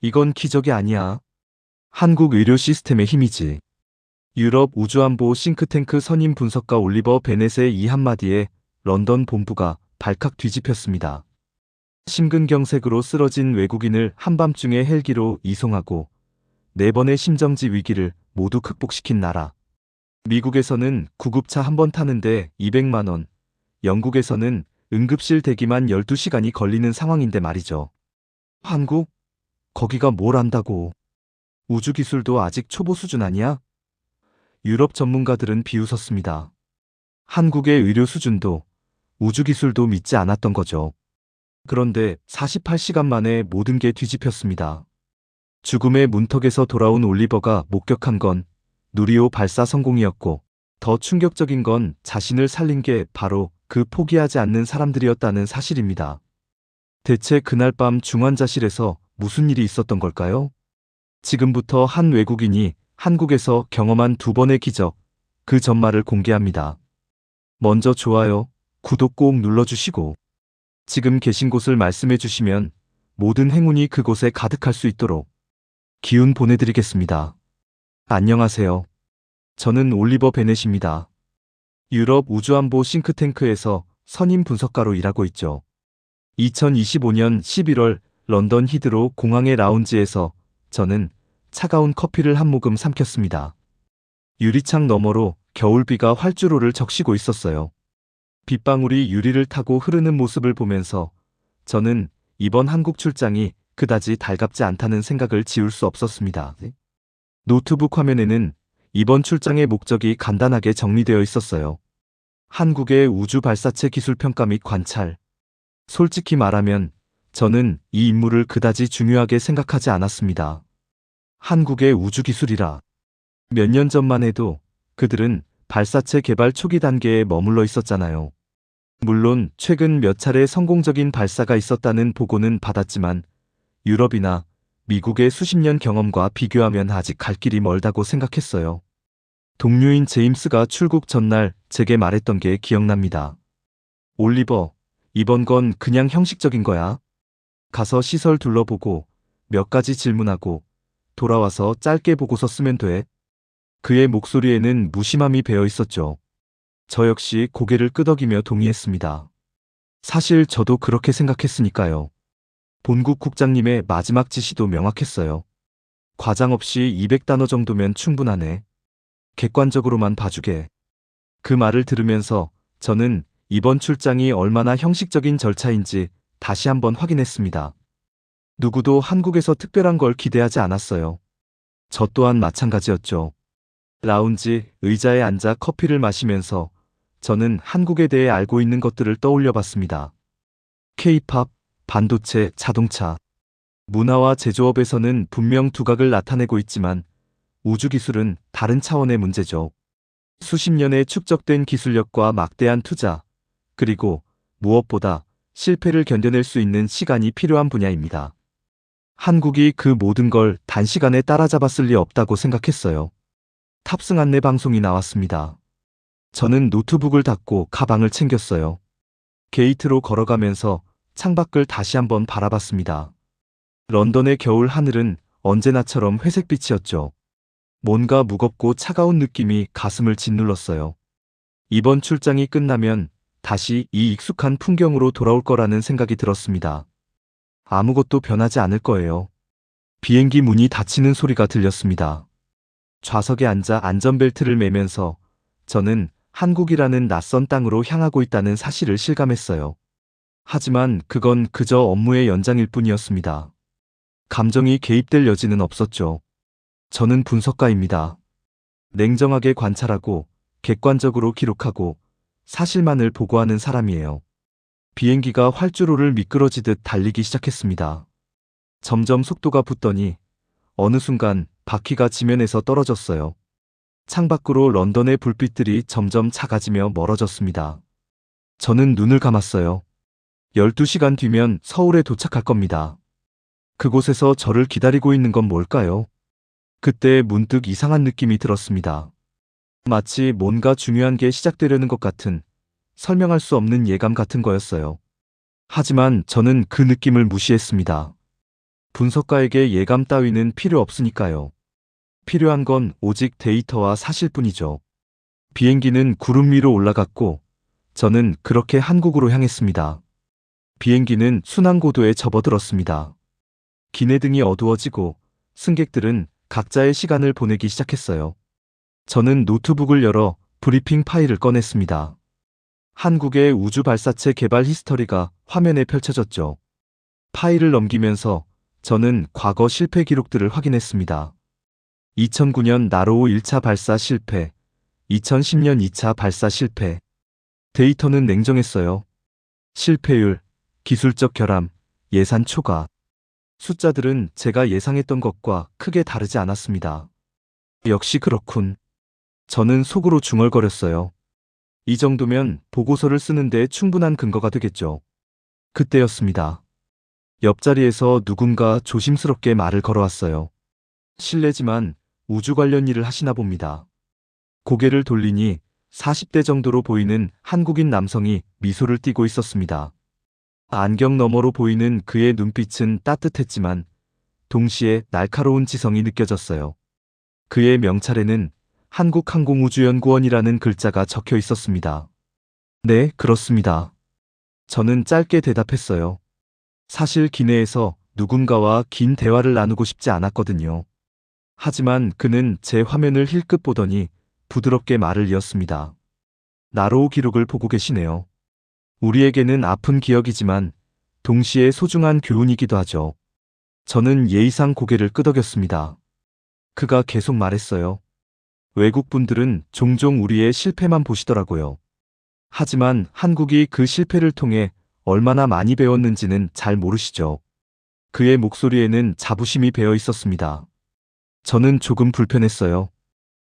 이건 기적이 아니야. 한국 의료 시스템의 힘이지. 유럽 우주안보 싱크탱크 선임 분석가 올리버 베넷의 이 한마디에 런던 본부가 발칵 뒤집혔습니다. 심근경색으로 쓰러진 외국인을 한밤중에 헬기로 이송하고 4번의 심정지 위기를 모두 극복시킨 나라. 미국에서는 구급차 한 번 타는데 200만 원, 영국에서는 응급실 대기만 12시간이 걸리는 상황인데 말이죠. 한국? 거기가 뭘 안다고. 우주기술도 아직 초보 수준 아니야? 유럽 전문가들은 비웃었습니다. 한국의 의료 수준도 우주기술도 믿지 않았던 거죠. 그런데 48시간 만에 모든 게 뒤집혔습니다. 죽음의 문턱에서 돌아온 올리버가 목격한 건 누리호 발사 성공이었고, 더 충격적인 건 자신을 살린 게 바로 그 포기하지 않는 사람들이었다는 사실입니다. 대체 그날 밤 중환자실에서 무슨 일이 있었던 걸까요? 지금부터 한 외국인이 한국에서 경험한 2번의 기적, 그 전말을 공개합니다. 먼저 좋아요, 구독 꼭 눌러주시고, 지금 계신 곳을 말씀해 주시면 모든 행운이 그곳에 가득할 수 있도록 기운 보내드리겠습니다. 안녕하세요. 저는 올리버 베넷입니다. 유럽 우주안보 싱크탱크에서 선임 분석가로 일하고 있죠. 2025년 11월 런던 히드로 공항의 라운지에서 저는 차가운 커피를 한 모금 삼켰습니다. 유리창 너머로 겨울비가 활주로를 적시고 있었어요. 빗방울이 유리를 타고 흐르는 모습을 보면서 저는 이번 한국 출장이 그다지 달갑지 않다는 생각을 지울 수 없었습니다. 노트북 화면에는 이번 출장의 목적이 간단하게 정리되어 있었어요. 한국의 우주 발사체 기술 평가 및 관찰. 솔직히 말하면 저는 이 임무를 그다지 중요하게 생각하지 않았습니다. 한국의 우주 기술이라. 몇 년 전만 해도 그들은 발사체 개발 초기 단계에 머물러 있었잖아요. 물론 최근 몇 차례 성공적인 발사가 있었다는 보고는 받았지만 유럽이나 미국의 수십 년 경험과 비교하면 아직 갈 길이 멀다고 생각했어요. 동료인 제임스가 출국 전날 제게 말했던 게 기억납니다. 올리버, 이번 건 그냥 형식적인 거야. 가서 시설 둘러보고 몇 가지 질문하고 돌아와서 짧게 보고서 쓰면 돼. 그의 목소리에는 무심함이 배어 있었죠. 저 역시 고개를 끄덕이며 동의했습니다. 사실 저도 그렇게 생각했으니까요. 본국 국장님의 마지막 지시도 명확했어요. 과장 없이 200단어 정도면 충분하네. 객관적으로만 봐주게. 그 말을 들으면서 저는 이번 출장이 얼마나 형식적인 절차인지 다시 한번 확인했습니다. 누구도 한국에서 특별한 걸 기대하지 않았어요. 저 또한 마찬가지였죠. 라운지 의자에 앉아 커피를 마시면서 저는 한국에 대해 알고 있는 것들을 떠올려 봤습니다. K-팝, 반도체, 자동차. 문화와 제조업에서는 분명 두각을 나타내고 있지만 우주기술은 다른 차원의 문제죠. 수십 년의 축적된 기술력과 막대한 투자, 그리고 무엇보다 실패를 견뎌낼 수 있는 시간이 필요한 분야입니다. 한국이 그 모든 걸 단시간에 따라잡았을 리 없다고 생각했어요. 탑승 안내 방송이 나왔습니다. 저는 노트북을 닫고 가방을 챙겼어요. 게이트로 걸어가면서 창밖을 다시 한번 바라봤습니다. 런던의 겨울 하늘은 언제나처럼 회색빛이었죠. 뭔가 무겁고 차가운 느낌이 가슴을 짓눌렀어요. 이번 출장이 끝나면 다시 이 익숙한 풍경으로 돌아올 거라는 생각이 들었습니다. 아무것도 변하지 않을 거예요. 비행기 문이 닫히는 소리가 들렸습니다. 좌석에 앉아 안전벨트를 매면서 저는 한국이라는 낯선 땅으로 향하고 있다는 사실을 실감했어요. 하지만 그건 그저 업무의 연장일 뿐이었습니다. 감정이 개입될 여지는 없었죠. 저는 분석가입니다. 냉정하게 관찰하고 객관적으로 기록하고 사실만을 보고하는 사람이에요. 비행기가 활주로를 미끄러지듯 달리기 시작했습니다. 점점 속도가 붙더니 어느 순간 바퀴가 지면에서 떨어졌어요. 창밖으로 런던의 불빛들이 점점 작아지며 멀어졌습니다. 저는 눈을 감았어요. 12시간 뒤면 서울에 도착할 겁니다. 그곳에서 저를 기다리고 있는 건 뭘까요? 그때 문득 이상한 느낌이 들었습니다. 마치 뭔가 중요한 게 시작되려는 것 같은, 설명할 수 없는 예감 같은 거였어요. 하지만 저는 그 느낌을 무시했습니다. 분석가에게 예감 따위는 필요 없으니까요. 필요한 건 오직 데이터와 사실뿐이죠. 비행기는 구름 위로 올라갔고 저는 그렇게 한국으로 향했습니다. 비행기는 순항고도에 접어들었습니다. 기내등이 어두워지고 승객들은 각자의 시간을 보내기 시작했어요. 저는 노트북을 열어 브리핑 파일을 꺼냈습니다. 한국의 우주 발사체 개발 히스토리가 화면에 펼쳐졌죠. 파일을 넘기면서 저는 과거 실패 기록들을 확인했습니다. 2009년 나로호 1차 발사 실패, 2010년 2차 발사 실패. 데이터는 냉정했어요. 실패율, 기술적 결함, 예산 초과. 숫자들은 제가 예상했던 것과 크게 다르지 않았습니다. 역시 그렇군. 저는 속으로 중얼거렸어요. 이 정도면 보고서를 쓰는데 충분한 근거가 되겠죠. 그때였습니다. 옆자리에서 누군가 조심스럽게 말을 걸어왔어요. 실례지만 우주 관련 일을 하시나 봅니다. 고개를 돌리니 40대 정도로 보이는 한국인 남성이 미소를 띠고 있었습니다. 안경 너머로 보이는 그의 눈빛은 따뜻했지만 동시에 날카로운 지성이 느껴졌어요. 그의 명찰에는 한국항공우주연구원이라는 글자가 적혀 있었습니다. 네, 그렇습니다. 저는 짧게 대답했어요. 사실 기내에서 누군가와 긴 대화를 나누고 싶지 않았거든요. 하지만 그는 제 화면을 힐끗 보더니 부드럽게 말을 이었습니다. 나로호 기록을 보고 계시네요. 우리에게는 아픈 기억이지만 동시에 소중한 교훈이기도 하죠. 저는 예의상 고개를 끄덕였습니다. 그가 계속 말했어요. 외국 분들은 종종 우리의 실패만 보시더라고요. 하지만 한국이 그 실패를 통해 얼마나 많이 배웠는지는 잘 모르시죠. 그의 목소리에는 자부심이 배어 있었습니다. 저는 조금 불편했어요.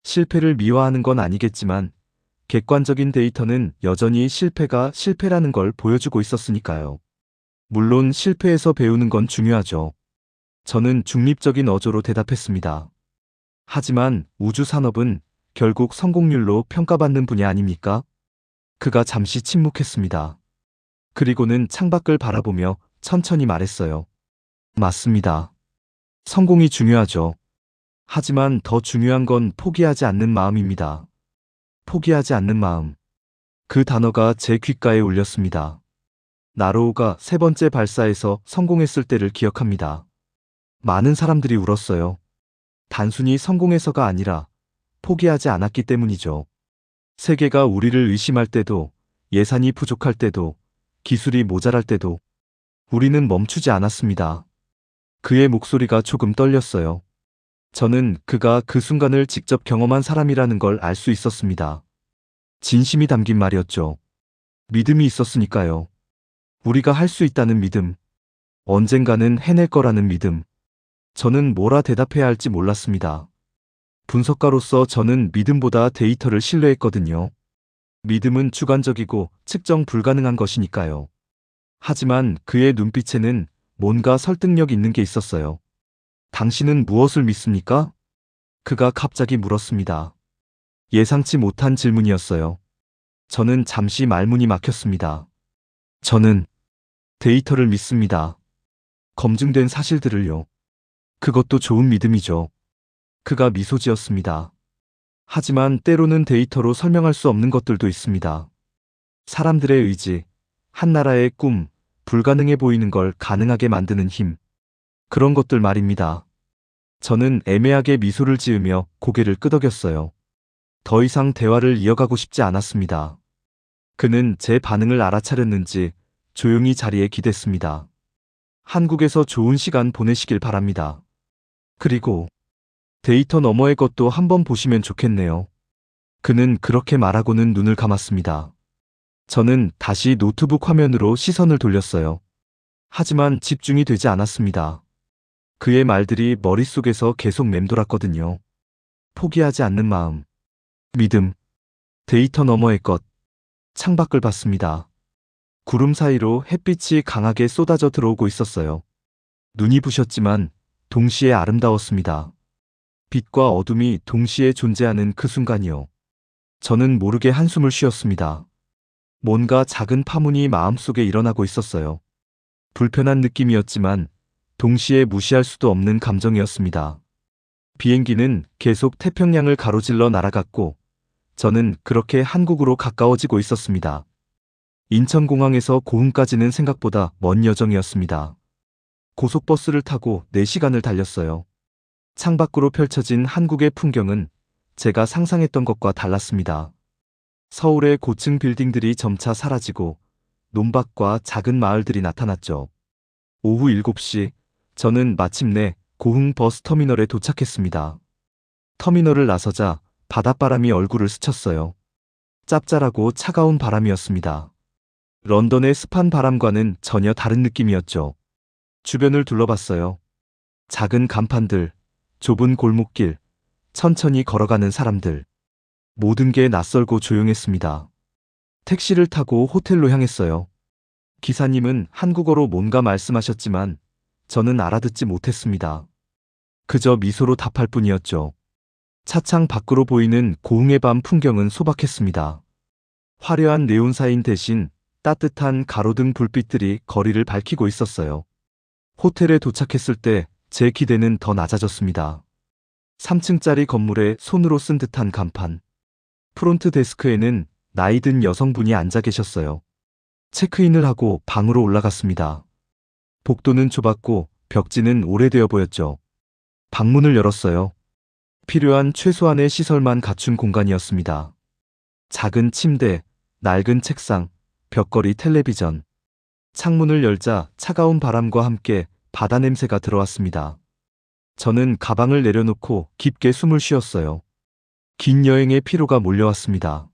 실패를 미화하는 건 아니겠지만 객관적인 데이터는 여전히 실패가 실패라는 걸 보여주고 있었으니까요. 물론 실패에서 배우는 건 중요하죠. 저는 중립적인 어조로 대답했습니다. 하지만 우주 산업은 결국 성공률로 평가받는 분야 아닙니까? 그가 잠시 침묵했습니다. 그리고는 창밖을 바라보며 천천히 말했어요. 맞습니다. 성공이 중요하죠. 하지만 더 중요한 건 포기하지 않는 마음입니다. 포기하지 않는 마음. 그 단어가 제 귓가에 울렸습니다. 나로호가 세 번째 발사에서 성공했을 때를 기억합니다. 많은 사람들이 울었어요. 단순히 성공해서가 아니라 포기하지 않았기 때문이죠. 세계가 우리를 의심할 때도, 예산이 부족할 때도, 기술이 모자랄 때도 우리는 멈추지 않았습니다. 그의 목소리가 조금 떨렸어요. 저는 그가 그 순간을 직접 경험한 사람이라는 걸 알 수 있었습니다. 진심이 담긴 말이었죠. 믿음이 있었으니까요. 우리가 할 수 있다는 믿음. 언젠가는 해낼 거라는 믿음. 저는 뭐라 대답해야 할지 몰랐습니다. 분석가로서 저는 믿음보다 데이터를 신뢰했거든요. 믿음은 주관적이고 측정 불가능한 것이니까요. 하지만 그의 눈빛에는 뭔가 설득력 있는 게 있었어요. 당신은 무엇을 믿습니까? 그가 갑자기 물었습니다. 예상치 못한 질문이었어요. 저는 잠시 말문이 막혔습니다. 저는 데이터를 믿습니다. 검증된 사실들을요. 그것도 좋은 믿음이죠. 그가 미소 지었습니다. 하지만 때로는 데이터로 설명할 수 없는 것들도 있습니다. 사람들의 의지, 한 나라의 꿈, 불가능해 보이는 걸 가능하게 만드는 힘. 그런 것들 말입니다. 저는 애매하게 미소를 지으며 고개를 끄덕였어요. 더 이상 대화를 이어가고 싶지 않았습니다. 그는 제 반응을 알아차렸는지 조용히 자리에 기댔습니다. 한국에서 좋은 시간 보내시길 바랍니다. 그리고 데이터 너머의 것도 한번 보시면 좋겠네요. 그는 그렇게 말하고는 눈을 감았습니다. 저는 다시 노트북 화면으로 시선을 돌렸어요. 하지만 집중이 되지 않았습니다. 그의 말들이 머릿속에서 계속 맴돌았거든요. 포기하지 않는 마음, 믿음, 데이터 너머의 것. 창밖을 봤습니다. 구름 사이로 햇빛이 강하게 쏟아져 들어오고 있었어요. 눈이 부셨지만 동시에 아름다웠습니다. 빛과 어둠이 동시에 존재하는 그 순간이요. 저는 모르게 한숨을 쉬었습니다. 뭔가 작은 파문이 마음속에 일어나고 있었어요. 불편한 느낌이었지만 동시에 무시할 수도 없는 감정이었습니다. 비행기는 계속 태평양을 가로질러 날아갔고 저는 그렇게 한국으로 가까워지고 있었습니다. 인천공항에서 고흥까지는 생각보다 먼 여정이었습니다. 고속버스를 타고 4시간을 달렸어요. 창밖으로 펼쳐진 한국의 풍경은 제가 상상했던 것과 달랐습니다. 서울의 고층 빌딩들이 점차 사라지고 논밭과 작은 마을들이 나타났죠. 오후 7시, 저는 마침내 고흥 버스터미널에 도착했습니다. 터미널을 나서자 바닷바람이 얼굴을 스쳤어요. 짭짤하고 차가운 바람이었습니다. 런던의 습한 바람과는 전혀 다른 느낌이었죠. 주변을 둘러봤어요. 작은 간판들, 좁은 골목길, 천천히 걸어가는 사람들. 모든 게 낯설고 조용했습니다. 택시를 타고 호텔로 향했어요. 기사님은 한국어로 뭔가 말씀하셨지만 저는 알아듣지 못했습니다. 그저 미소로 답할 뿐이었죠. 차창 밖으로 보이는 고흥의 밤 풍경은 소박했습니다. 화려한 네온사인 대신 따뜻한 가로등 불빛들이 거리를 밝히고 있었어요. 호텔에 도착했을 때 제 기대는 더 낮아졌습니다. 3층짜리 건물에 손으로 쓴 듯한 간판. 프론트 데스크에는 나이든 여성분이 앉아 계셨어요. 체크인을 하고 방으로 올라갔습니다. 복도는 좁았고 벽지는 오래되어 보였죠. 방문을 열었어요. 필요한 최소한의 시설만 갖춘 공간이었습니다. 작은 침대, 낡은 책상, 벽걸이 텔레비전. 창문을 열자 차가운 바람과 함께 바다 냄새가 들어왔습니다. 저는 가방을 내려놓고 깊게 숨을 쉬었어요. 긴 여행의 피로가 몰려왔습니다.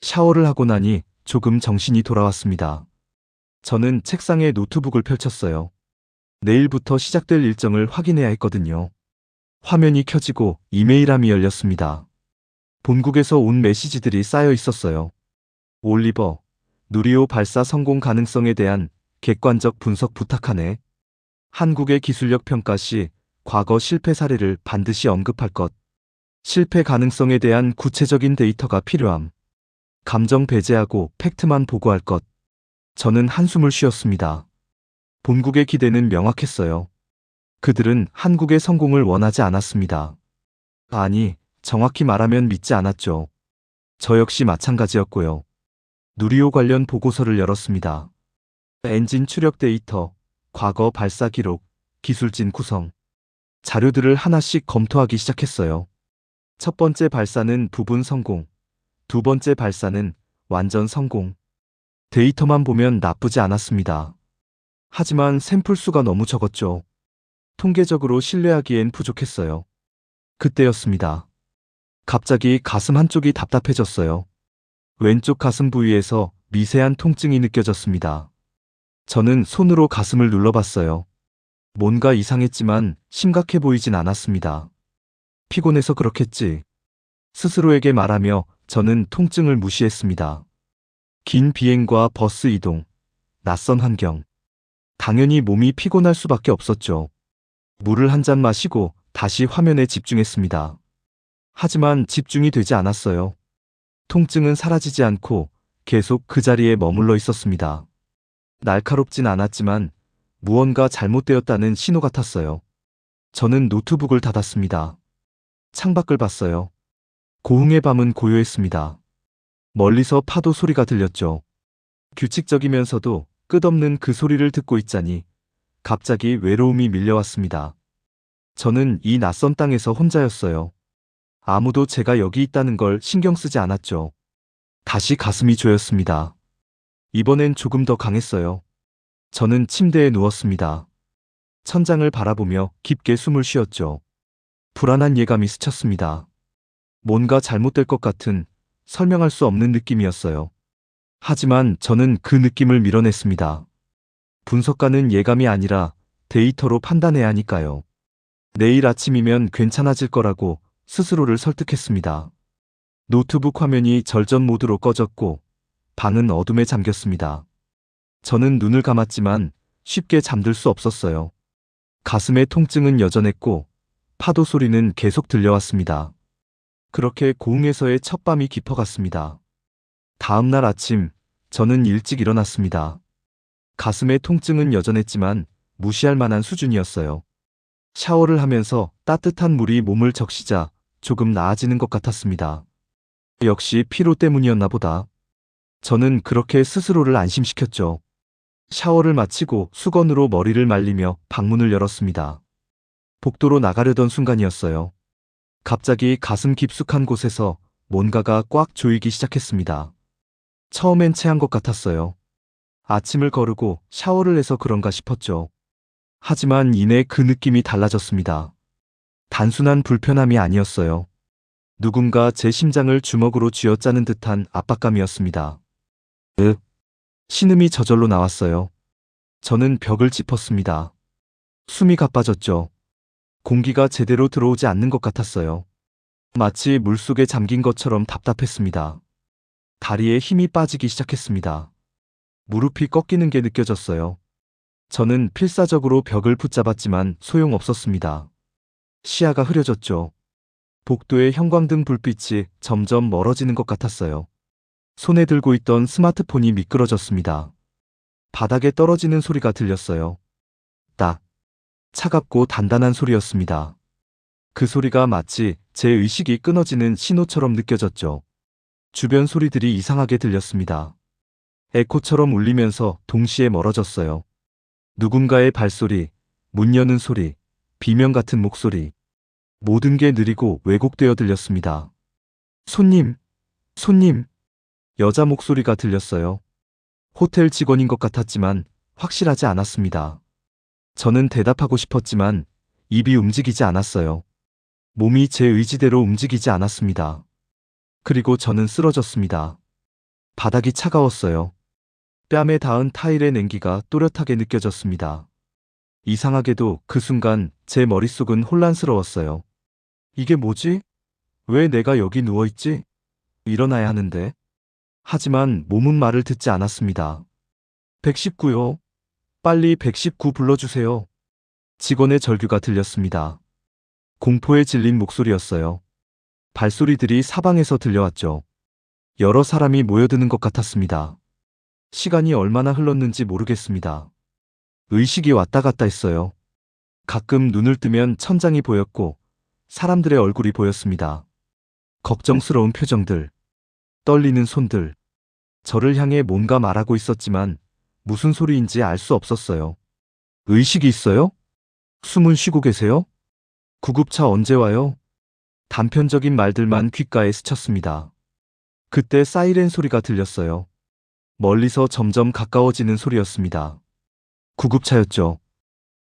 샤워를 하고 나니 조금 정신이 돌아왔습니다. 저는 책상에 노트북을 펼쳤어요. 내일부터 시작될 일정을 확인해야 했거든요. 화면이 켜지고 이메일함이 열렸습니다. 본국에서 온 메시지들이 쌓여 있었어요. 올리버, 누리호 발사 성공 가능성에 대한 객관적 분석 부탁하네. 한국의 기술력 평가 시 과거 실패 사례를 반드시 언급할 것. 실패 가능성에 대한 구체적인 데이터가 필요함. 감정 배제하고 팩트만 보고할 것. 저는 한숨을 쉬었습니다. 본국의 기대는 명확했어요. 그들은 한국의 성공을 원하지 않았습니다. 아니, 정확히 말하면 믿지 않았죠. 저 역시 마찬가지였고요. 누리호 관련 보고서를 열었습니다. 엔진 추력 데이터, 과거 발사 기록, 기술진 구성. 자료들을 하나씩 검토하기 시작했어요. 첫 번째 발사는 부분 성공, 두 번째 발사는 완전 성공. 데이터만 보면 나쁘지 않았습니다. 하지만 샘플 수가 너무 적었죠. 통계적으로 신뢰하기엔 부족했어요. 그때였습니다. 갑자기 가슴 한쪽이 답답해졌어요. 왼쪽 가슴 부위에서 미세한 통증이 느껴졌습니다. 저는 손으로 가슴을 눌러봤어요. 뭔가 이상했지만 심각해 보이진 않았습니다. 피곤해서 그렇겠지. 스스로에게 말하며 저는 통증을 무시했습니다. 긴 비행과 버스 이동, 낯선 환경. 당연히 몸이 피곤할 수밖에 없었죠. 물을 한 잔 마시고 다시 화면에 집중했습니다. 하지만 집중이 되지 않았어요. 통증은 사라지지 않고 계속 그 자리에 머물러 있었습니다. 날카롭진 않았지만 무언가 잘못되었다는 신호 같았어요. 저는 노트북을 닫았습니다. 창밖을 봤어요. 고흥의 밤은 고요했습니다. 멀리서 파도 소리가 들렸죠. 규칙적이면서도 끝없는 그 소리를 듣고 있자니 갑자기 외로움이 밀려왔습니다. 저는 이 낯선 땅에서 혼자였어요. 아무도 제가 여기 있다는 걸 신경 쓰지 않았죠. 다시 가슴이 조였습니다. 이번엔 조금 더 강했어요. 저는 침대에 누웠습니다. 천장을 바라보며 깊게 숨을 쉬었죠. 불안한 예감이 스쳤습니다. 뭔가 잘못될 것 같은 설명할 수 없는 느낌이었어요. 하지만 저는 그 느낌을 밀어냈습니다. 분석가는 예감이 아니라 데이터로 판단해야 하니까요. 내일 아침이면 괜찮아질 거라고 스스로를 설득했습니다. 노트북 화면이 절전 모드로 꺼졌고 방은 어둠에 잠겼습니다. 저는 눈을 감았지만 쉽게 잠들 수 없었어요. 가슴의 통증은 여전했고 파도 소리는 계속 들려왔습니다. 그렇게 고흥에서의 첫 밤이 깊어갔습니다. 다음 날 아침 저는 일찍 일어났습니다. 가슴의 통증은 여전했지만 무시할 만한 수준이었어요. 샤워를 하면서 따뜻한 물이 몸을 적시자 조금 나아지는 것 같았습니다. 역시 피로 때문이었나 보다. 저는 그렇게 스스로를 안심시켰죠. 샤워를 마치고 수건으로 머리를 말리며 방문을 열었습니다. 복도로 나가려던 순간이었어요. 갑자기 가슴 깊숙한 곳에서 뭔가가 꽉 조이기 시작했습니다. 처음엔 체한 것 같았어요. 아침을 거르고 샤워를 해서 그런가 싶었죠. 하지만 이내 그 느낌이 달라졌습니다. 단순한 불편함이 아니었어요. 누군가 제 심장을 주먹으로 쥐어짜는 듯한 압박감이었습니다. 신음이 저절로 나왔어요. 저는 벽을 짚었습니다. 숨이 가빠졌죠. 공기가 제대로 들어오지 않는 것 같았어요. 마치 물속에 잠긴 것처럼 답답했습니다. 다리에 힘이 빠지기 시작했습니다. 무릎이 꺾이는 게 느껴졌어요. 저는 필사적으로 벽을 붙잡았지만 소용없었습니다. 시야가 흐려졌죠. 복도의 형광등 불빛이 점점 멀어지는 것 같았어요. 손에 들고 있던 스마트폰이 미끄러졌습니다. 바닥에 떨어지는 소리가 들렸어요. 딱. 차갑고 단단한 소리였습니다. 그 소리가 마치 제 의식이 끊어지는 신호처럼 느껴졌죠. 주변 소리들이 이상하게 들렸습니다. 에코처럼 울리면서 동시에 멀어졌어요. 누군가의 발소리, 문 여는 소리, 비명 같은 목소리. 모든 게 느리고 왜곡되어 들렸습니다. 손님, 손님. 여자 목소리가 들렸어요. 호텔 직원인 것 같았지만 확실하지 않았습니다. 저는 대답하고 싶었지만 입이 움직이지 않았어요. 몸이 제 의지대로 움직이지 않았습니다. 그리고 저는 쓰러졌습니다. 바닥이 차가웠어요. 뺨에 닿은 타일의 냉기가 또렷하게 느껴졌습니다. 이상하게도 그 순간 제 머릿속은 혼란스러웠어요. 이게 뭐지? 왜 내가 여기 누워있지? 일어나야 하는데. 하지만 몸은 말을 듣지 않았습니다. 119요. 빨리 119 불러주세요. 직원의 절규가 들렸습니다. 공포에 질린 목소리였어요. 발소리들이 사방에서 들려왔죠. 여러 사람이 모여드는 것 같았습니다. 시간이 얼마나 흘렀는지 모르겠습니다. 의식이 왔다 갔다 했어요. 가끔 눈을 뜨면 천장이 보였고 사람들의 얼굴이 보였습니다. 걱정스러운 표정들, 떨리는 손들. 저를 향해 뭔가 말하고 있었지만 무슨 소리인지 알 수 없었어요. 의식이 있어요? 숨은 쉬고 계세요? 구급차 언제 와요? 단편적인 말들만 귓가에 스쳤습니다. 그때 사이렌 소리가 들렸어요. 멀리서 점점 가까워지는 소리였습니다. 구급차였죠.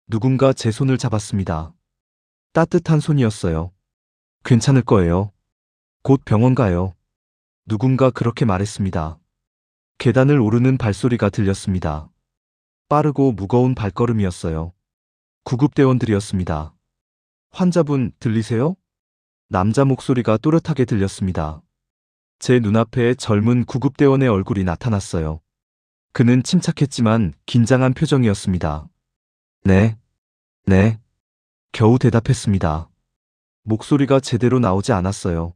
누군가 제 손을 잡았습니다. 따뜻한 손이었어요. 괜찮을 거예요. 곧 병원 가요. 누군가 그렇게 말했습니다. 계단을 오르는 발소리가 들렸습니다. 빠르고 무거운 발걸음이었어요. 구급대원들이었습니다. 환자분 들리세요? 남자 목소리가 또렷하게 들렸습니다. 제 눈앞에 젊은 구급대원의 얼굴이 나타났어요. 그는 침착했지만 긴장한 표정이었습니다. 네, 네. 겨우 대답했습니다. 목소리가 제대로 나오지 않았어요.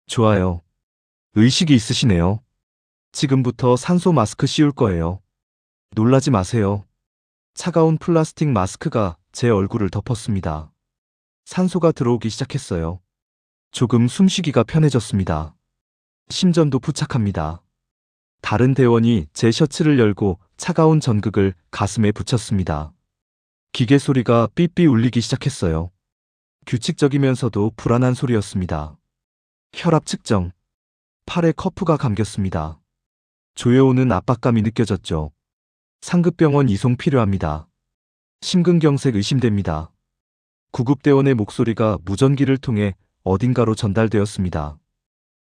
좋아요. 의식이 있으시네요. 지금부터 산소 마스크 씌울 거예요. 놀라지 마세요. 차가운 플라스틱 마스크가 제 얼굴을 덮었습니다. 산소가 들어오기 시작했어요. 조금 숨쉬기가 편해졌습니다. 심전도 부착합니다. 다른 대원이 제 셔츠를 열고 차가운 전극을 가슴에 붙였습니다. 기계 소리가 삐삐 울리기 시작했어요. 규칙적이면서도 불안한 소리였습니다. 혈압 측정. 팔에 커프가 감겼습니다. 조여오는 압박감이 느껴졌죠. 상급병원 이송 필요합니다. 심근경색 의심됩니다. 구급대원의 목소리가 무전기를 통해 어딘가로 전달되었습니다.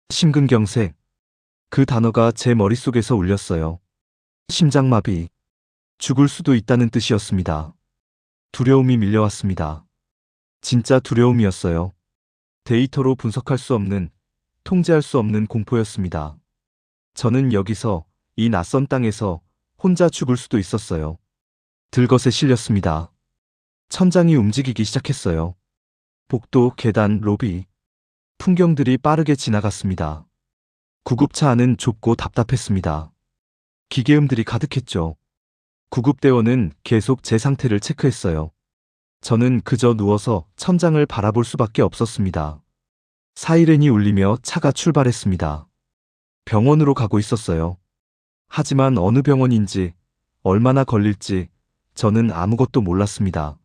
심근경색. 그 단어가 제 머릿속에서 울렸어요. 심장마비. 죽을 수도 있다는 뜻이었습니다. 두려움이 밀려왔습니다. 진짜 두려움이었어요. 데이터로 분석할 수 없는, 통제할 수 없는 공포였습니다. 저는 여기서, 이 낯선 땅에서 혼자 죽을 수도 있었어요. 들것에 실렸습니다. 천장이 움직이기 시작했어요. 복도, 계단, 로비. 풍경들이 빠르게 지나갔습니다. 구급차 안은 좁고 답답했습니다. 기계음들이 가득했죠. 구급대원은 계속 제 상태를 체크했어요. 저는 그저 누워서 천장을 바라볼 수밖에 없었습니다. 사이렌이 울리며 차가 출발했습니다. 병원으로 가고 있었어요. 하지만 어느 병원인지, 얼마나 걸릴지 저는 아무것도 몰랐습니다.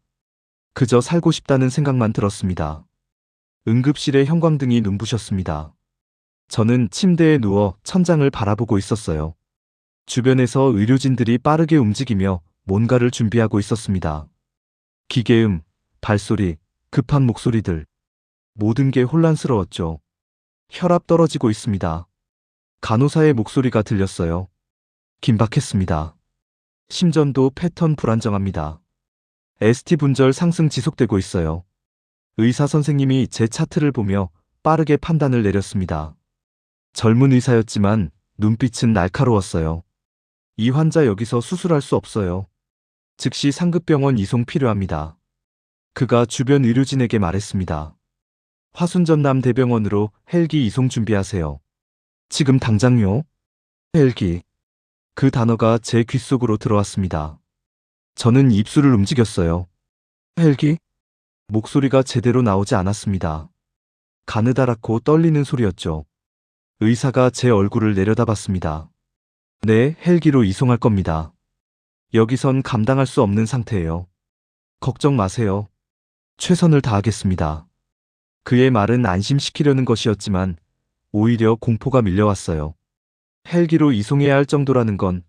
그저 살고 싶다는 생각만 들었습니다. 응급실의 형광등이 눈부셨습니다. 저는 침대에 누워 천장을 바라보고 있었어요. 주변에서 의료진들이 빠르게 움직이며 뭔가를 준비하고 있었습니다. 기계음, 발소리, 급한 목소리들. 모든 게 혼란스러웠죠. 혈압 떨어지고 있습니다. 간호사의 목소리가 들렸어요. 긴박했습니다. 심전도 패턴 불안정합니다. ST 분절 상승 지속되고 있어요. 의사 선생님이 제 차트를 보며 빠르게 판단을 내렸습니다. 젊은 의사였지만 눈빛은 날카로웠어요. 이 환자 여기서 수술할 수 없어요. 즉시 상급병원 이송 필요합니다. 그가 주변 의료진에게 말했습니다. 화순전남 대병원으로 헬기 이송 준비하세요. 지금 당장요? 헬기. 그 단어가 제 귓속으로 들어왔습니다. 저는 입술을 움직였어요. 헬기? 목소리가 제대로 나오지 않았습니다. 가느다랗고 떨리는 소리였죠. 의사가 제 얼굴을 내려다봤습니다. 네, 헬기로 이송할 겁니다. 여기선 감당할 수 없는 상태예요. 걱정 마세요. 최선을 다하겠습니다. 그의 말은 안심시키려는 것이었지만 오히려 공포가 밀려왔어요. 헬기로 이송해야 할 정도라는 건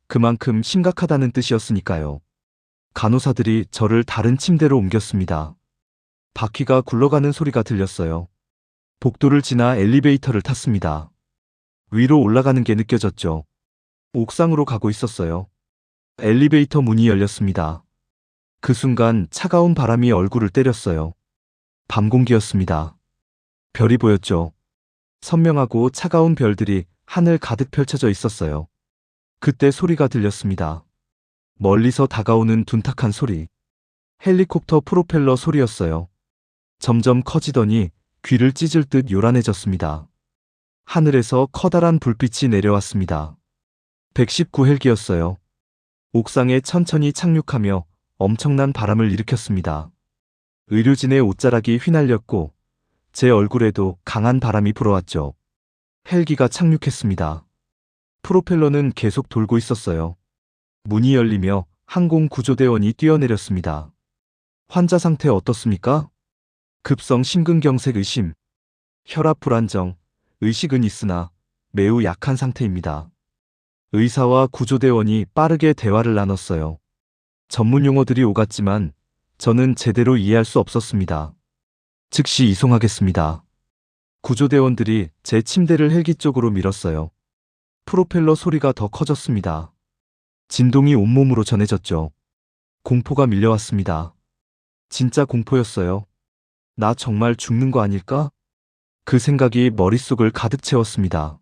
그만큼 심각하다는 뜻이었으니까요. 간호사들이 저를 다른 침대로 옮겼습니다. 바퀴가 굴러가는 소리가 들렸어요. 복도를 지나 엘리베이터를 탔습니다. 위로 올라가는 게 느껴졌죠. 옥상으로 가고 있었어요. 엘리베이터 문이 열렸습니다. 그 순간 차가운 바람이 얼굴을 때렸어요. 밤 공기였습니다. 별이 보였죠. 선명하고 차가운 별들이 하늘 가득 펼쳐져 있었어요. 그때 소리가 들렸습니다. 멀리서 다가오는 둔탁한 소리. 헬리콥터 프로펠러 소리였어요. 점점 커지더니 귀를 찢을 듯 요란해졌습니다. 하늘에서 커다란 불빛이 내려왔습니다. 119 헬기였어요. 옥상에 천천히 착륙하며 엄청난 바람을 일으켰습니다. 의료진의 옷자락이 휘날렸고 제 얼굴에도 강한 바람이 불어왔죠. 헬기가 착륙했습니다. 프로펠러는 계속 돌고 있었어요. 문이 열리며 항공구조대원이 뛰어내렸습니다. 환자 상태 어떻습니까? 급성 심근경색 의심, 혈압 불안정, 의식은 있으나 매우 약한 상태입니다. 의사와 구조대원이 빠르게 대화를 나눴어요. 전문 용어들이 오갔지만 저는 제대로 이해할 수 없었습니다. 즉시 이송하겠습니다. 구조대원들이 제 침대를 헬기 쪽으로 밀었어요. 프로펠러 소리가 더 커졌습니다. 진동이 온몸으로 전해졌죠. 공포가 밀려왔습니다. 진짜 공포였어요. 나 정말 죽는 거 아닐까? 그 생각이 머릿속을 가득 채웠습니다.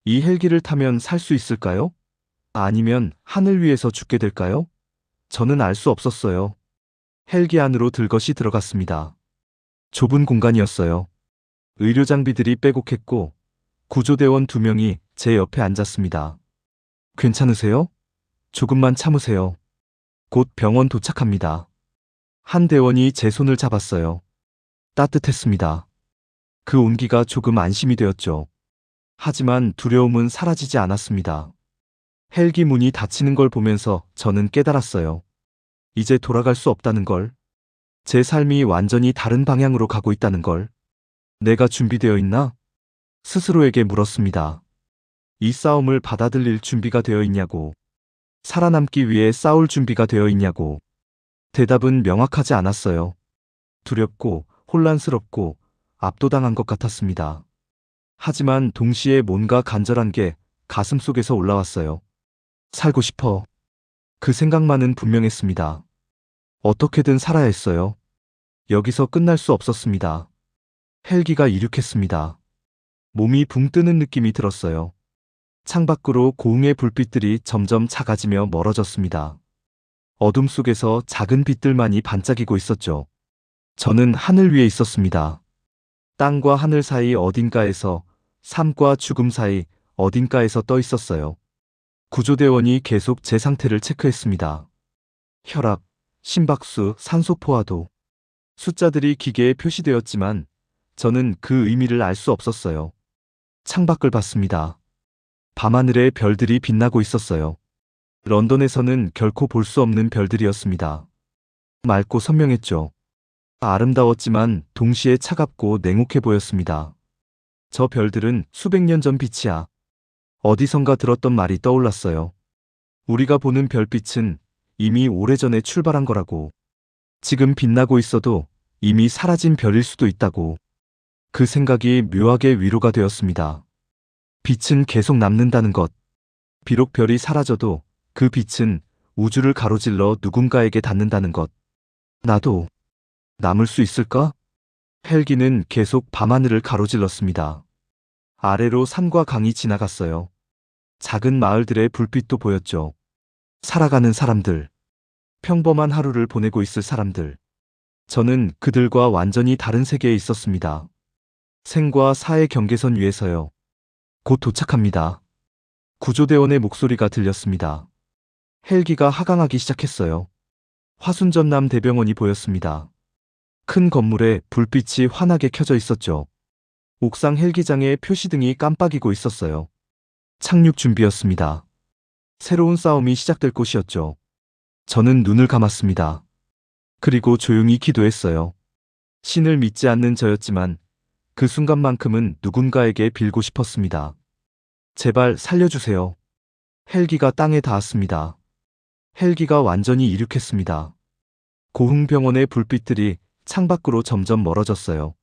이 헬기를 타면 살 수 있을까요? 아니면 하늘 위에서 죽게 될까요? 저는 알 수 없었어요. 헬기 안으로 들것이 들어갔습니다. 좁은 공간이었어요. 의료 장비들이 빼곡했고 구조대원 2명이 제 옆에 앉았습니다. 괜찮으세요? 조금만 참으세요. 곧 병원 도착합니다. 한 대원이 제 손을 잡았어요. 따뜻했습니다. 그 온기가 조금 안심이 되었죠. 하지만 두려움은 사라지지 않았습니다. 헬기 문이 닫히는 걸 보면서 저는 깨달았어요. 이제 돌아갈 수 없다는 걸. 제 삶이 완전히 다른 방향으로 가고 있다는 걸. 내가 준비되어 있나? 스스로에게 물었습니다. 이 싸움을 받아들일 준비가 되어 있냐고. 살아남기 위해 싸울 준비가 되어 있냐고. 대답은 명확하지 않았어요. 두렵고 혼란스럽고 압도당한 것 같았습니다. 하지만 동시에 뭔가 간절한 게 가슴속에서 올라왔어요. 살고 싶어. 그 생각만은 분명했습니다. 어떻게든 살아야 했어요. 여기서 끝날 수 없었습니다. 헬기가 이륙했습니다. 몸이 붕 뜨는 느낌이 들었어요. 창밖으로 고흥의 불빛들이 점점 작아지며 멀어졌습니다. 어둠 속에서 작은 빛들만이 반짝이고 있었죠. 저는 하늘 위에 있었습니다. 땅과 하늘 사이 어딘가에서 삶과 죽음 사이 어딘가에서 떠 있었어요. 구조대원이 계속 제 상태를 체크했습니다. 혈압, 심박수, 산소 포화도. 숫자들이 기계에 표시되었지만 저는 그 의미를 알 수 없었어요. 창밖을 봤습니다. 밤하늘에 별들이 빛나고 있었어요. 런던에서는 결코 볼 수 없는 별들이었습니다. 맑고 선명했죠. 아름다웠지만 동시에 차갑고 냉혹해 보였습니다. 저 별들은 수백 년 전 빛이야. 어디선가 들었던 말이 떠올랐어요. 우리가 보는 별빛은 이미 오래전에 출발한 거라고. 지금 빛나고 있어도 이미 사라진 별일 수도 있다고. 그 생각이 묘하게 위로가 되었습니다. 빛은 계속 남는다는 것. 비록 별이 사라져도 그 빛은 우주를 가로질러 누군가에게 닿는다는 것. 나도 남을 수 있을까? 헬기는 계속 밤하늘을 가로질렀습니다. 아래로 산과 강이 지나갔어요. 작은 마을들의 불빛도 보였죠. 살아가는 사람들. 평범한 하루를 보내고 있을 사람들. 저는 그들과 완전히 다른 세계에 있었습니다. 생과 사의 경계선 위에서요. 곧 도착합니다. 구조대원의 목소리가 들렸습니다. 헬기가 하강하기 시작했어요. 화순전남 대병원이 보였습니다. 큰 건물에 불빛이 환하게 켜져 있었죠. 옥상 헬기장에 표시등이 깜빡이고 있었어요. 착륙 준비였습니다. 새로운 싸움이 시작될 곳이었죠. 저는 눈을 감았습니다. 그리고 조용히 기도했어요. 신을 믿지 않는 저였지만 그 순간만큼은 누군가에게 빌고 싶었습니다. 제발 살려주세요. 헬기가 땅에 닿았습니다. 헬기가 완전히 이륙했습니다. 고흥병원의 불빛들이 창밖으로 점점 멀어졌어요.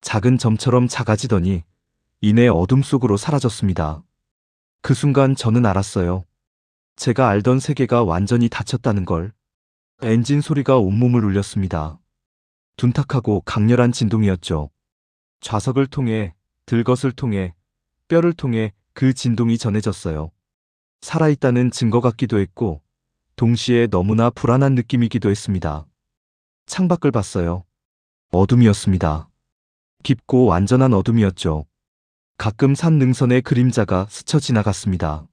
작은 점처럼 작아지더니 이내 어둠 속으로 사라졌습니다. 그 순간 저는 알았어요. 제가 알던 세계가 완전히 닫혔다는 걸. 엔진 소리가 온몸을 울렸습니다. 둔탁하고 강렬한 진동이었죠. 좌석을 통해, 들것을 통해, 뼈를 통해 그 진동이 전해졌어요. 살아있다는 증거 같기도 했고 동시에 너무나 불안한 느낌이기도 했습니다. 창밖을 봤어요. 어둠이었습니다. 깊고 완전한 어둠이었죠. 가끔 산 능선의 그림자가 스쳐 지나갔습니다.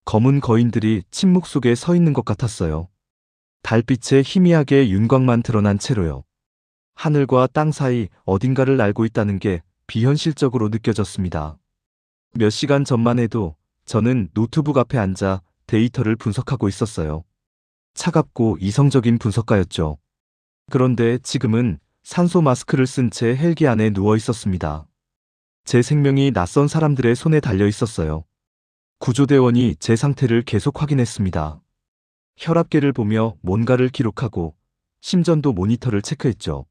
검은 거인들이 침묵 속에 서 있는 것 같았어요. 달빛에 희미하게 윤곽만 드러난 채로요. 하늘과 땅 사이 어딘가를 알고 있다는 게 비현실적으로 느껴졌습니다. 몇 시간 전만 해도 저는 노트북 앞에 앉아 데이터를 분석하고 있었어요. 차갑고 이성적인 분석가였죠. 그런데 지금은 산소 마스크를 쓴 채 헬기 안에 누워 있었습니다. 제 생명이 낯선 사람들의 손에 달려 있었어요. 구조대원이 제 상태를 계속 확인했습니다. 혈압계를 보며 뭔가를 기록하고 심전도 모니터를 체크했죠.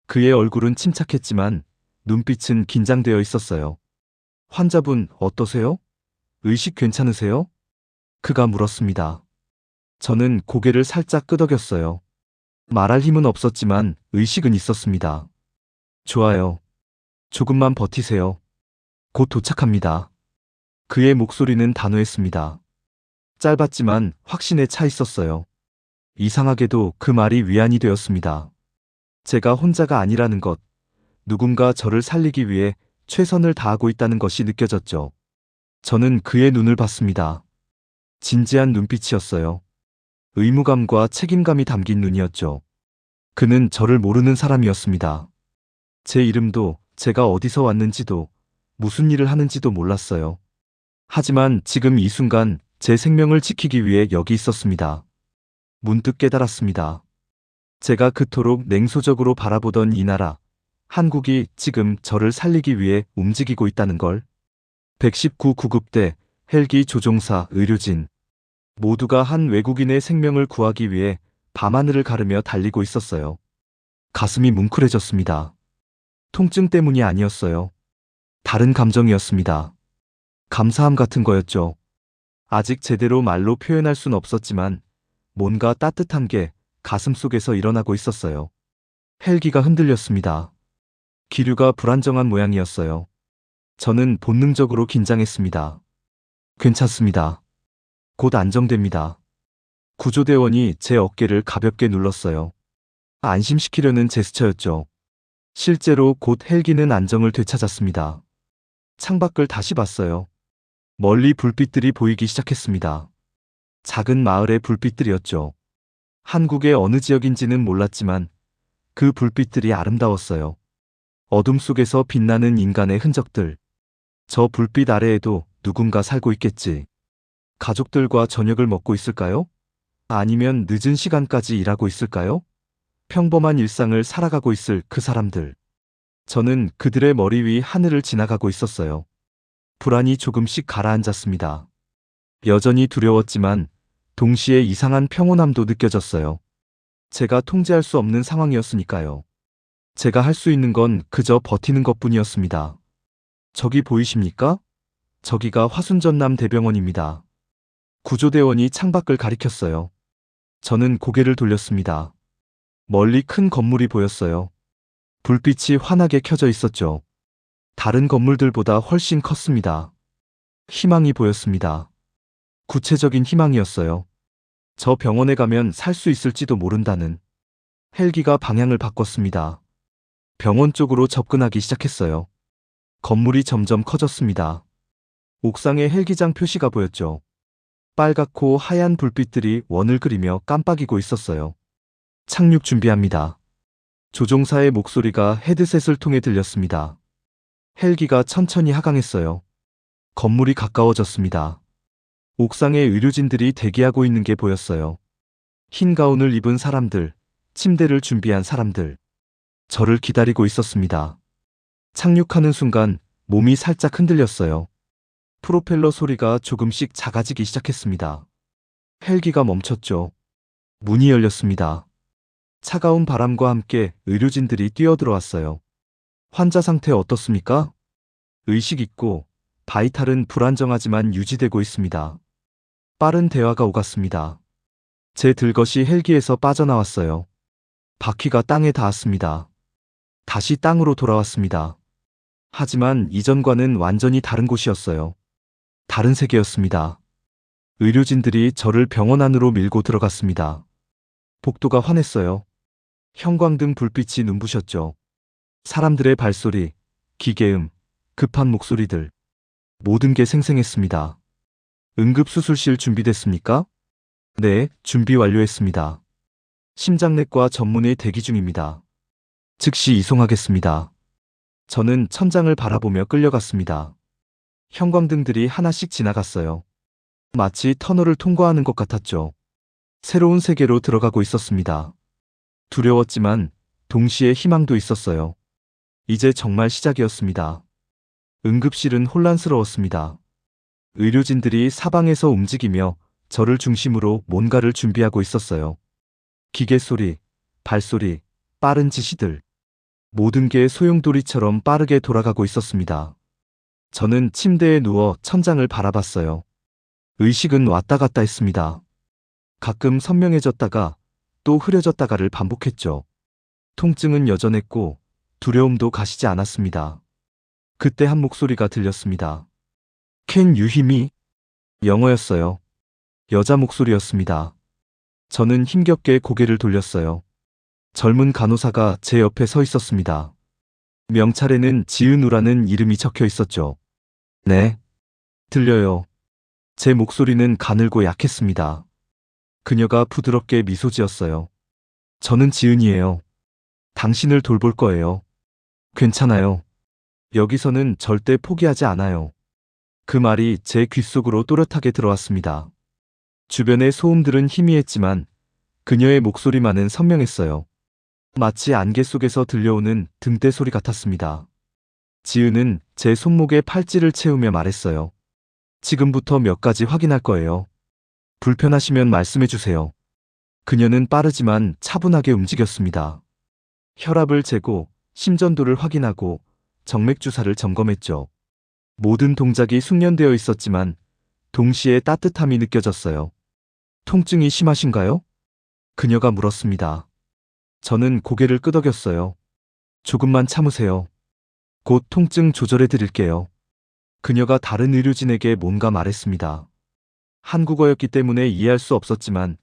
그의 얼굴은 침착했지만 눈빛은 긴장되어 있었어요. 환자분 어떠세요? 의식 괜찮으세요? 그가 물었습니다. 저는 고개를 살짝 끄덕였어요. 말할 힘은 없었지만 의식은 있었습니다. 좋아요. 조금만 버티세요. 곧 도착합니다. 그의 목소리는 단호했습니다. 짧았지만 확신에 차 있었어요. 이상하게도 그 말이 위안이 되었습니다. 제가 혼자가 아니라는 것, 누군가 저를 살리기 위해 최선을 다하고 있다는 것이 느껴졌죠. 저는 그의 눈을 봤습니다. 진지한 눈빛이었어요. 의무감과 책임감이 담긴 눈이었죠. 그는 저를 모르는 사람이었습니다. 제 이름도, 제가 어디서 왔는지도, 무슨 일을 하는지도 몰랐어요. 하지만 지금 이 순간 제 생명을 지키기 위해 여기 있었습니다. 문득 깨달았습니다. 제가 그토록 냉소적으로 바라보던 이 나라, 한국이 지금 저를 살리기 위해 움직이고 있다는 걸. 119 구급대, 헬기 조종사, 의료진 모두가 한 외국인의 생명을 구하기 위해 밤하늘을 가르며 달리고 있었어요. 가슴이 뭉클해졌습니다. 통증 때문이 아니었어요. 다른 감정이었습니다. 감사함 같은 거였죠. 아직 제대로 말로 표현할 순 없었지만 뭔가 따뜻한 게 가슴속에서 일어나고 있었어요. 헬기가 흔들렸습니다. 기류가 불안정한 모양이었어요. 저는 본능적으로 긴장했습니다. 괜찮습니다. 곧 안정됩니다. 구조대원이 제 어깨를 가볍게 눌렀어요. 안심시키려는 제스처였죠. 실제로 곧 헬기는 안정을 되찾았습니다. 창밖을 다시 봤어요. 멀리 불빛들이 보이기 시작했습니다. 작은 마을의 불빛들이었죠. 한국의 어느 지역인지는 몰랐지만 그 불빛들이 아름다웠어요. 어둠 속에서 빛나는 인간의 흔적들. 저 불빛 아래에도 누군가 살고 있겠지. 가족들과 저녁을 먹고 있을까요? 아니면 늦은 시간까지 일하고 있을까요? 평범한 일상을 살아가고 있을 그 사람들. 저는 그들의 머리 위 하늘을 지나가고 있었어요. 불안이 조금씩 가라앉았습니다. 여전히 두려웠지만 동시에 이상한 평온함도 느껴졌어요. 제가 통제할 수 없는 상황이었으니까요. 제가 할 수 있는 건 그저 버티는 것뿐이었습니다. 저기 보이십니까? 저기가 화순전남 대병원입니다. 구조대원이 창밖을 가리켰어요. 저는 고개를 돌렸습니다. 멀리 큰 건물이 보였어요. 불빛이 환하게 켜져 있었죠. 다른 건물들보다 훨씬 컸습니다. 희망이 보였습니다. 구체적인 희망이었어요. 저 병원에 가면 살 수 있을지도 모른다는. 헬기가 방향을 바꿨습니다. 병원 쪽으로 접근하기 시작했어요. 건물이 점점 커졌습니다. 옥상에 헬기장 표시가 보였죠. 빨갛고 하얀 불빛들이 원을 그리며 깜빡이고 있었어요. 착륙 준비합니다. 조종사의 목소리가 헤드셋을 통해 들렸습니다. 헬기가 천천히 하강했어요. 건물이 가까워졌습니다. 옥상에 의료진들이 대기하고 있는 게 보였어요. 흰 가운을 입은 사람들, 침대를 준비한 사람들. 저를 기다리고 있었습니다. 착륙하는 순간 몸이 살짝 흔들렸어요. 프로펠러 소리가 조금씩 작아지기 시작했습니다. 헬기가 멈췄죠. 문이 열렸습니다. 차가운 바람과 함께 의료진들이 뛰어들어왔어요. 환자 상태 어떻습니까? 의식 있고 바이탈은 불안정하지만 유지되고 있습니다. 빠른 대화가 오갔습니다. 제 들것이 헬기에서 빠져나왔어요. 바퀴가 땅에 닿았습니다. 다시 땅으로 돌아왔습니다. 하지만 이전과는 완전히 다른 곳이었어요. 다른 세계였습니다. 의료진들이 저를 병원 안으로 밀고 들어갔습니다. 복도가 환했어요. 형광등 불빛이 눈부셨죠. 사람들의 발소리, 기계음, 급한 목소리들. 모든 게 생생했습니다. 응급수술실 준비됐습니까? 네, 준비 완료했습니다. 심장내과 전문의 대기 중입니다. 즉시 이송하겠습니다. 저는 천장을 바라보며 끌려갔습니다. 형광등들이 하나씩 지나갔어요. 마치 터널을 통과하는 것 같았죠. 새로운 세계로 들어가고 있었습니다. 두려웠지만 동시에 희망도 있었어요. 이제 정말 시작이었습니다. 응급실은 혼란스러웠습니다. 의료진들이 사방에서 움직이며 저를 중심으로 뭔가를 준비하고 있었어요. 기계 소리, 발소리, 빠른 지시들. 모든 게 소용돌이처럼 빠르게 돌아가고 있었습니다. 저는 침대에 누워 천장을 바라봤어요. 의식은 왔다 갔다 했습니다. 가끔 선명해졌다가 또 흐려졌다가를 반복했죠. 통증은 여전했고 두려움도 가시지 않았습니다. 그때 한 목소리가 들렸습니다. Can you hear me? 영어였어요. 여자 목소리였습니다. 저는 힘겹게 고개를 돌렸어요. 젊은 간호사가 제 옆에 서 있었습니다. 명찰에는 지은우라는 이름이 적혀 있었죠. 네. 들려요. 제 목소리는 가늘고 약했습니다. 그녀가 부드럽게 미소 지었어요. 저는 지은이에요. 당신을 돌볼 거예요. 괜찮아요. 여기서는 절대 포기하지 않아요. 그 말이 제 귓속으로 또렷하게 들어왔습니다. 주변의 소음들은 희미했지만 그녀의 목소리만은 선명했어요. 마치 안개 속에서 들려오는 등대 소리 같았습니다. 지은은 제 손목에 팔찌를 채우며 말했어요. 지금부터 몇 가지 확인할 거예요. 불편하시면 말씀해 주세요. 그녀는 빠르지만 차분하게 움직였습니다. 혈압을 재고 심전도를 확인하고 정맥 주사를 점검했죠. 모든 동작이 숙련되어 있었지만 동시에 따뜻함이 느껴졌어요. 통증이 심하신가요? 그녀가 물었습니다. 저는 고개를 끄덕였어요. 조금만 참으세요. 곧 통증 조절해 드릴게요. 그녀가 다른 의료진에게 뭔가 말했습니다. 한국어였기 때문에 이해할 수 없었지만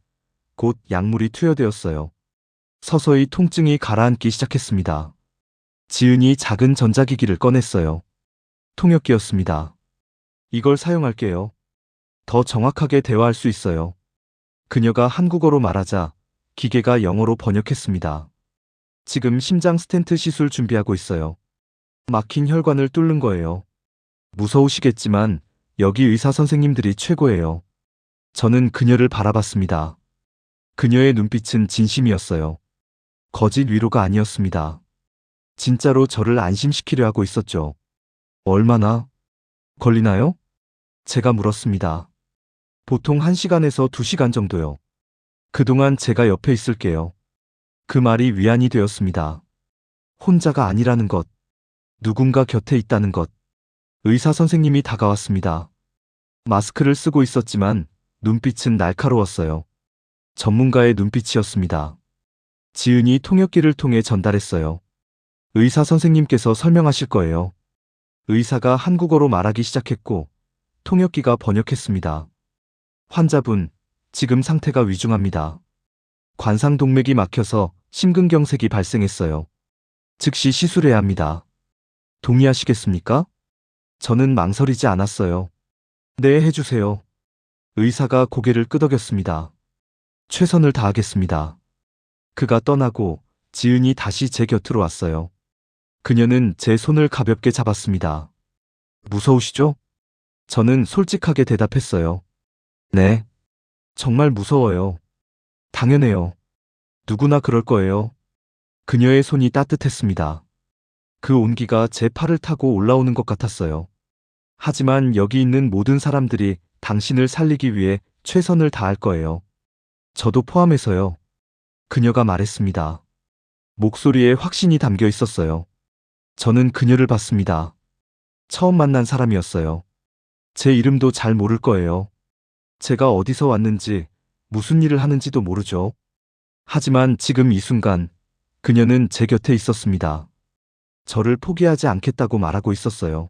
곧 약물이 투여되었어요. 서서히 통증이 가라앉기 시작했습니다. 지은이 작은 전자기기를 꺼냈어요. 통역기였습니다. 이걸 사용할게요. 더 정확하게 대화할 수 있어요. 그녀가 한국어로 말하자 기계가 영어로 번역했습니다. 지금 심장 스텐트 시술 준비하고 있어요. 막힌 혈관을 뚫는 거예요. 무서우시겠지만 여기 의사 선생님들이 최고예요. 저는 그녀를 바라봤습니다. 그녀의 눈빛은 진심이었어요. 거짓 위로가 아니었습니다. 진짜로 저를 안심시키려 하고 있었죠. 얼마나 걸리나요? 제가 물었습니다. 보통 1시간에서 2시간 정도요. 그동안 제가 옆에 있을게요. 그 말이 위안이 되었습니다. 혼자가 아니라는 것, 누군가 곁에 있다는 것. 의사 선생님이 다가왔습니다. 마스크를 쓰고 있었지만 눈빛은 날카로웠어요. 전문가의 눈빛이었습니다. 지은이 통역기를 통해 전달했어요. 의사 선생님께서 설명하실 거예요. 의사가 한국어로 말하기 시작했고 통역기가 번역했습니다. 환자분, 지금 상태가 위중합니다. 관상동맥이 막혀서 심근경색이 발생했어요. 즉시 시술해야 합니다. 동의하시겠습니까? 저는 망설이지 않았어요. 네, 해주세요. 의사가 고개를 끄덕였습니다. 최선을 다하겠습니다. 그가 떠나고 지은이 다시 제 곁으로 왔어요. 그녀는 제 손을 가볍게 잡았습니다. 무서우시죠? 저는 솔직하게 대답했어요. 네. 정말 무서워요. 당연해요. 누구나 그럴 거예요. 그녀의 손이 따뜻했습니다. 그 온기가 제 팔을 타고 올라오는 것 같았어요. 하지만 여기 있는 모든 사람들이 당신을 살리기 위해 최선을 다할 거예요. 저도 포함해서요. 그녀가 말했습니다. 목소리에 확신이 담겨 있었어요. 저는 그녀를 봤습니다. 처음 만난 사람이었어요. 제 이름도 잘 모를 거예요. 제가 어디서 왔는지, 무슨 일을 하는지도 모르죠. 하지만 지금 이 순간, 그녀는 제 곁에 있었습니다. 저를 포기하지 않겠다고 말하고 있었어요.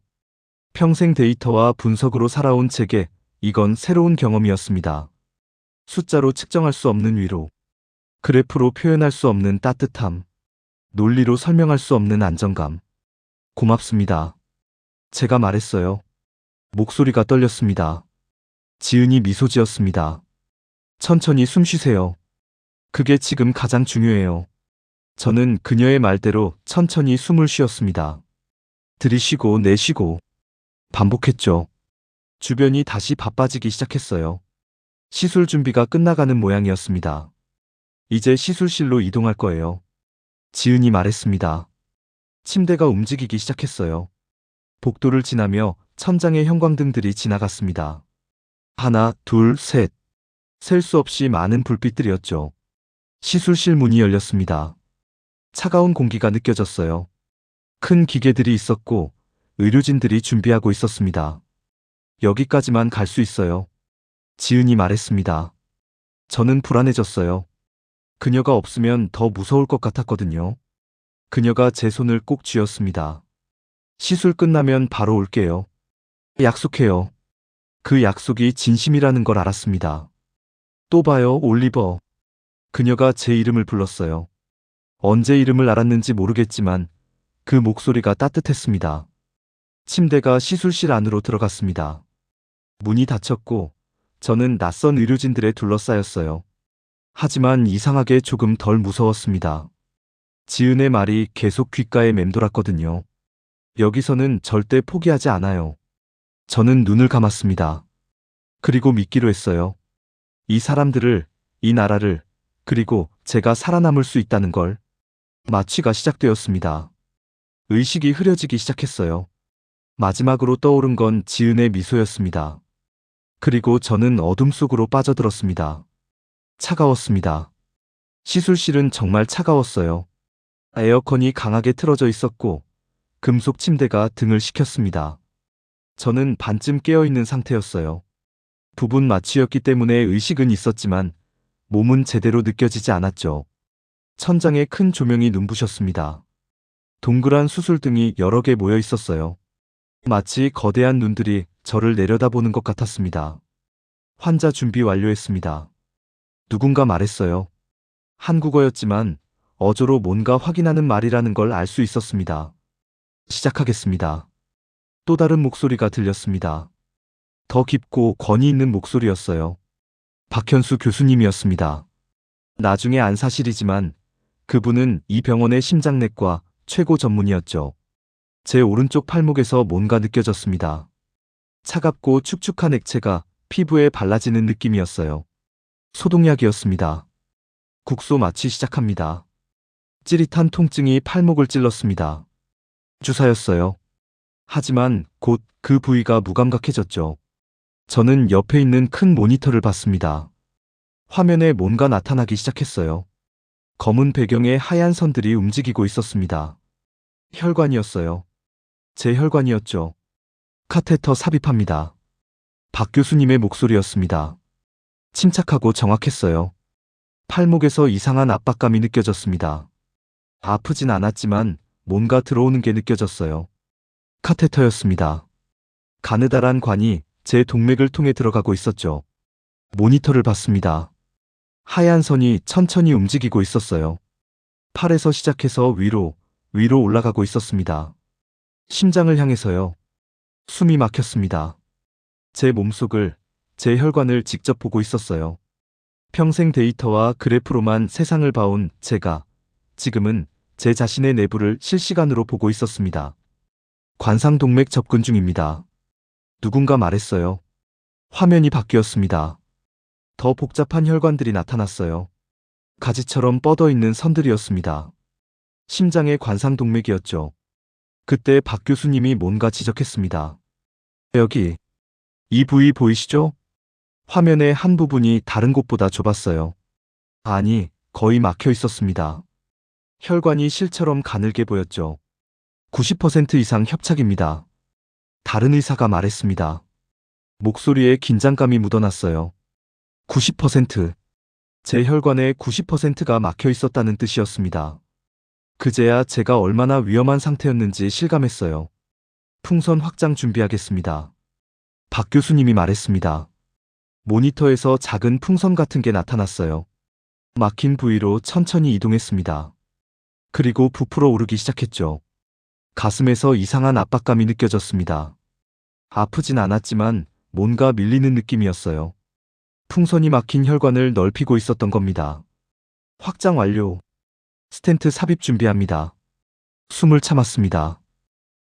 평생 데이터와 분석으로 살아온 제게 이건 새로운 경험이었습니다. 숫자로 측정할 수 없는 위로, 그래프로 표현할 수 없는 따뜻함, 논리로 설명할 수 없는 안정감. 고맙습니다. 제가 말했어요. 목소리가 떨렸습니다. 지은이 미소 지었습니다. 천천히 숨 쉬세요. 그게 지금 가장 중요해요. 저는 그녀의 말대로 천천히 숨을 쉬었습니다. 들이쉬고 내쉬고 반복했죠. 주변이 다시 바빠지기 시작했어요. 시술 준비가 끝나가는 모양이었습니다. 이제 시술실로 이동할 거예요. 지은이 말했습니다. 침대가 움직이기 시작했어요. 복도를 지나며 천장의 형광등들이 지나갔습니다. 하나, 둘, 셋. 셀 수 없이 많은 불빛들이었죠. 시술실 문이 열렸습니다. 차가운 공기가 느껴졌어요. 큰 기계들이 있었고 의료진들이 준비하고 있었습니다. 여기까지만 갈 수 있어요. 지은이 말했습니다. 저는 불안해졌어요. 그녀가 없으면 더 무서울 것 같았거든요. 그녀가 제 손을 꼭 쥐었습니다. 시술 끝나면 바로 올게요. 약속해요. 그 약속이 진심이라는 걸 알았습니다. 또 봐요, 올리버. 그녀가 제 이름을 불렀어요. 언제 이름을 알았는지 모르겠지만 그 목소리가 따뜻했습니다. 침대가 시술실 안으로 들어갔습니다. 문이 닫혔고 저는 낯선 의료진들에 둘러싸였어요. 하지만 이상하게 조금 덜 무서웠습니다. 지은의 말이 계속 귓가에 맴돌았거든요. 여기서는 절대 포기하지 않아요. 저는 눈을 감았습니다. 그리고 믿기로 했어요. 이 사람들을, 이 나라를, 그리고 제가 살아남을 수 있다는 걸. 마취가 시작되었습니다. 의식이 흐려지기 시작했어요. 마지막으로 떠오른 건 지은의 미소였습니다. 그리고 저는 어둠 속으로 빠져들었습니다. 차가웠습니다. 시술실은 정말 차가웠어요. 에어컨이 강하게 틀어져 있었고 금속 침대가 등을 식혔습니다. 저는 반쯤 깨어있는 상태였어요. 부분 마취였기 때문에 의식은 있었지만 몸은 제대로 느껴지지 않았죠. 천장에 큰 조명이 눈부셨습니다. 동그란 수술등이 여러 개 모여 있었어요. 마치 거대한 눈들이 저를 내려다보는 것 같았습니다. 환자 준비 완료했습니다. 누군가 말했어요. 한국어였지만 어조로 뭔가 확인하는 말이라는 걸 알 수 있었습니다. 시작하겠습니다. 또 다른 목소리가 들렸습니다. 더 깊고 권위 있는 목소리였어요. 박현수 교수님이었습니다. 나중에 안 사실이지만 그분은 이 병원의 심장내과 최고 전문이었죠. 제 오른쪽 팔목에서 뭔가 느껴졌습니다. 차갑고 축축한 액체가 피부에 발라지는 느낌이었어요. 소독약이었습니다. 국소 마취 시작합니다. 찌릿한 통증이 팔목을 찔렀습니다. 주사였어요. 하지만 곧 그 부위가 무감각해졌죠. 저는 옆에 있는 큰 모니터를 봤습니다. 화면에 뭔가 나타나기 시작했어요. 검은 배경에 하얀 선들이 움직이고 있었습니다. 혈관이었어요. 제 혈관이었죠. 카테터 삽입합니다. 박 교수님의 목소리였습니다. 침착하고 정확했어요. 팔목에서 이상한 압박감이 느껴졌습니다. 아프진 않았지만 뭔가 들어오는 게 느껴졌어요. 카테터였습니다. 가느다란 관이 제 동맥을 통해 들어가고 있었죠. 모니터를 봤습니다. 하얀 선이 천천히 움직이고 있었어요. 팔에서 시작해서 위로 올라가고 있었습니다. 심장을 향해서요. 숨이 막혔습니다. 제 몸속을, 제 혈관을 직접 보고 있었어요. 평생 데이터와 그래프로만 세상을 봐온 제가 지금은 제 자신의 내부를 실시간으로 보고 있었습니다. 관상동맥 접근 중입니다. 누군가 말했어요. 화면이 바뀌었습니다. 더 복잡한 혈관들이 나타났어요. 가지처럼 뻗어있는 선들이었습니다. 심장의 관상동맥이었죠. 그때 박 교수님이 뭔가 지적했습니다. 여기, 이 부위 보이시죠? 화면의 한 부분이 다른 곳보다 좁았어요. 아니, 거의 막혀 있었습니다. 혈관이 실처럼 가늘게 보였죠. 90% 이상 협착입니다. 다른 의사가 말했습니다. 목소리에 긴장감이 묻어났어요. 90%. 제 혈관의 90%가 막혀 있었다는 뜻이었습니다. 그제야 제가 얼마나 위험한 상태였는지 실감했어요. 풍선 확장 준비하겠습니다. 박 교수님이 말했습니다. 모니터에서 작은 풍선 같은 게 나타났어요. 막힌 부위로 천천히 이동했습니다. 그리고 부풀어 오르기 시작했죠. 가슴에서 이상한 압박감이 느껴졌습니다. 아프진 않았지만 뭔가 밀리는 느낌이었어요. 풍선이 막힌 혈관을 넓히고 있었던 겁니다. 확장 완료. 스텐트 삽입 준비합니다. 숨을 참았습니다.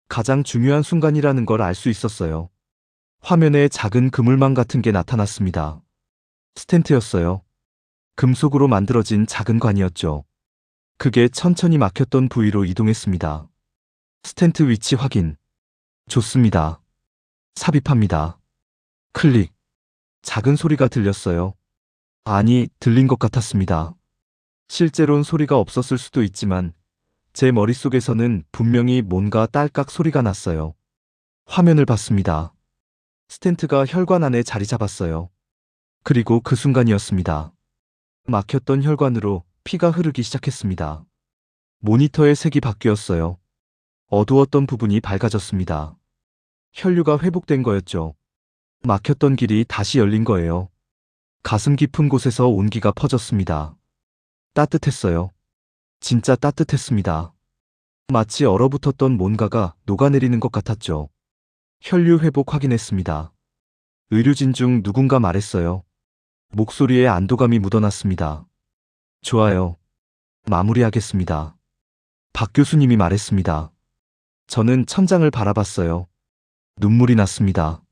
가장 중요한 순간이라는 걸 알 수 있었어요. 화면에 작은 그물망 같은 게 나타났습니다. 스텐트였어요. 금속으로 만들어진 작은 관이었죠. 그게 천천히 막혔던 부위로 이동했습니다. 스텐트 위치 확인. 좋습니다. 삽입합니다. 클릭. 작은 소리가 들렸어요. 아니, 들린 것 같았습니다. 실제론 소리가 없었을 수도 있지만 제 머릿속에서는 분명히 뭔가 딸깍 소리가 났어요. 화면을 봤습니다. 스텐트가 혈관 안에 자리 잡았어요. 그리고 그 순간이었습니다. 막혔던 혈관으로 피가 흐르기 시작했습니다. 모니터의 색이 바뀌었어요. 어두웠던 부분이 밝아졌습니다. 혈류가 회복된 거였죠. 막혔던 길이 다시 열린 거예요. 가슴 깊은 곳에서 온기가 퍼졌습니다. 따뜻했어요. 진짜 따뜻했습니다. 마치 얼어붙었던 뭔가가 녹아내리는 것 같았죠. 혈류 회복 확인했습니다. 의료진 중 누군가 말했어요. 목소리에 안도감이 묻어났습니다. 좋아요. 마무리하겠습니다. 박 교수님이 말했습니다. 저는 천장을 바라봤어요. 눈물이 났습니다.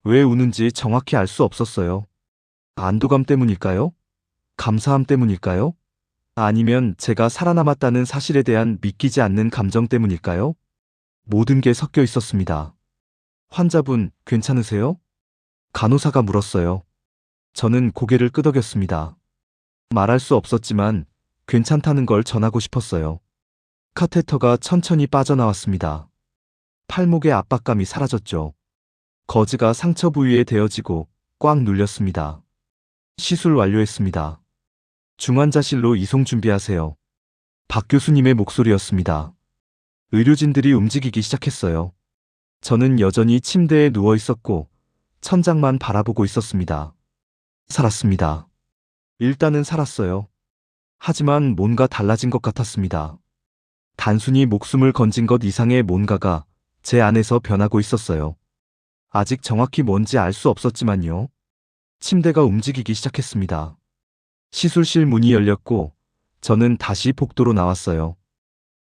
왜 우는지 정확히 알 수 없었어요. 안도감 때문일까요? 감사함 때문일까요? 아니면 제가 살아남았다는 사실에 대한 믿기지 않는 감정 때문일까요? 모든 게 섞여 있었습니다. 환자분, 괜찮으세요? 간호사가 물었어요. 저는 고개를 끄덕였습니다. 말할 수 없었지만 괜찮다는 걸 전하고 싶었어요. 카테터가 천천히 빠져나왔습니다. 팔목의 압박감이 사라졌죠. 거즈가 상처 부위에 대어지고 꽉 눌렸습니다. 시술 완료했습니다. 중환자실로 이송 준비하세요. 박 교수님의 목소리였습니다. 의료진들이 움직이기 시작했어요. 저는 여전히 침대에 누워 있었고 천장만 바라보고 있었습니다. 살았습니다. 일단은 살았어요. 하지만 뭔가 달라진 것 같았습니다. 단순히 목숨을 건진 것 이상의 뭔가가 제 안에서 변하고 있었어요. 아직 정확히 뭔지 알 수 없었지만요. 침대가 움직이기 시작했습니다. 시술실 문이 열렸고 저는 다시 복도로 나왔어요.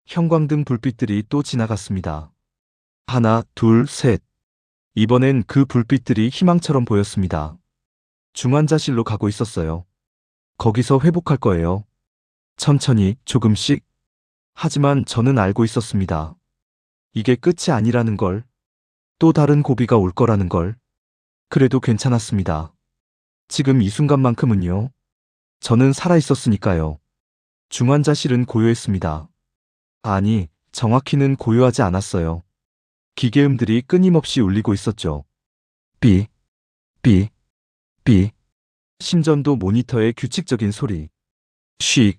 형광등 불빛들이 또 지나갔습니다. 하나, 둘, 셋. 이번엔 그 불빛들이 희망처럼 보였습니다. 중환자실로 가고 있었어요. 거기서 회복할 거예요. 천천히, 조금씩. 하지만 저는 알고 있었습니다. 이게 끝이 아니라는 걸. 또 다른 고비가 올 거라는 걸. 그래도 괜찮았습니다. 지금 이 순간만큼은요. 저는 살아 있었으니까요. 중환자실은 고요했습니다. 아니, 정확히는 고요하지 않았어요. 기계음들이 끊임없이 울리고 있었죠. 삐, 삐, 삐. 심전도 모니터의 규칙적인 소리. 쉭,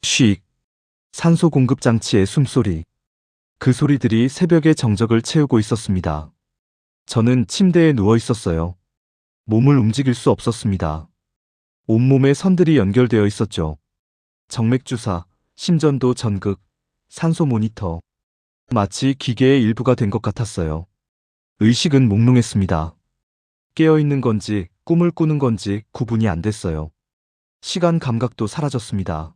쉭. 산소 공급 장치의 숨소리. 그 소리들이 새벽의 정적을 채우고 있었습니다. 저는 침대에 누워 있었어요. 몸을 움직일 수 없었습니다. 온몸에 선들이 연결되어 있었죠. 정맥주사, 심전도 전극, 산소 모니터. 마치 기계의 일부가 된 것 같았어요. 의식은 몽롱했습니다. 깨어있는 건지 꿈을 꾸는 건지 구분이 안 됐어요. 시간 감각도 사라졌습니다.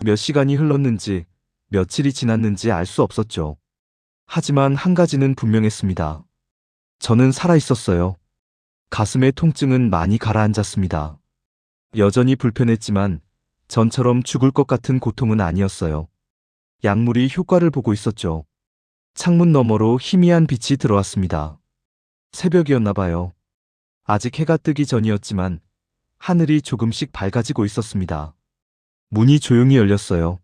몇 시간이 흘렀는지, 며칠이 지났는지 알 수 없었죠. 하지만 한 가지는 분명했습니다. 저는 살아 있었어요. 가슴의 통증은 많이 가라앉았습니다. 여전히 불편했지만 전처럼 죽을 것 같은 고통은 아니었어요. 약물이 효과를 보고 있었죠. 창문 너머로 희미한 빛이 들어왔습니다. 새벽이었나 봐요. 아직 해가 뜨기 전이었지만 하늘이 조금씩 밝아지고 있었습니다. 문이 조용히 열렸어요.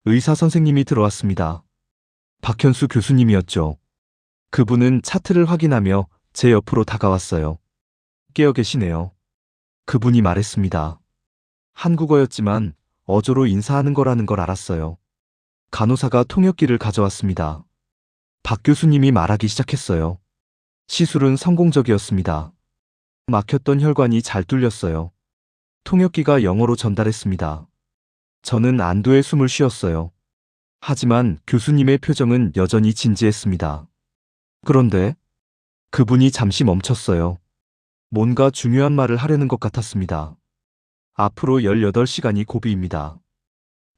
의사 선생님이 들어왔습니다. 박현수 교수님이었죠. 그분은 차트를 확인하며 제 옆으로 다가왔어요. 깨어 계시네요. 그분이 말했습니다. 한국어였지만 어조로 인사하는 거라는 걸 알았어요. 간호사가 통역기를 가져왔습니다. 박 교수님이 말하기 시작했어요. 시술은 성공적이었습니다. 막혔던 혈관이 잘 뚫렸어요. 통역기가 영어로 전달했습니다. 저는 안도의 숨을 쉬었어요. 하지만 교수님의 표정은 여전히 진지했습니다. 그런데 그분이 잠시 멈췄어요. 뭔가 중요한 말을 하려는 것 같았습니다. 앞으로 18시간이 고비입니다.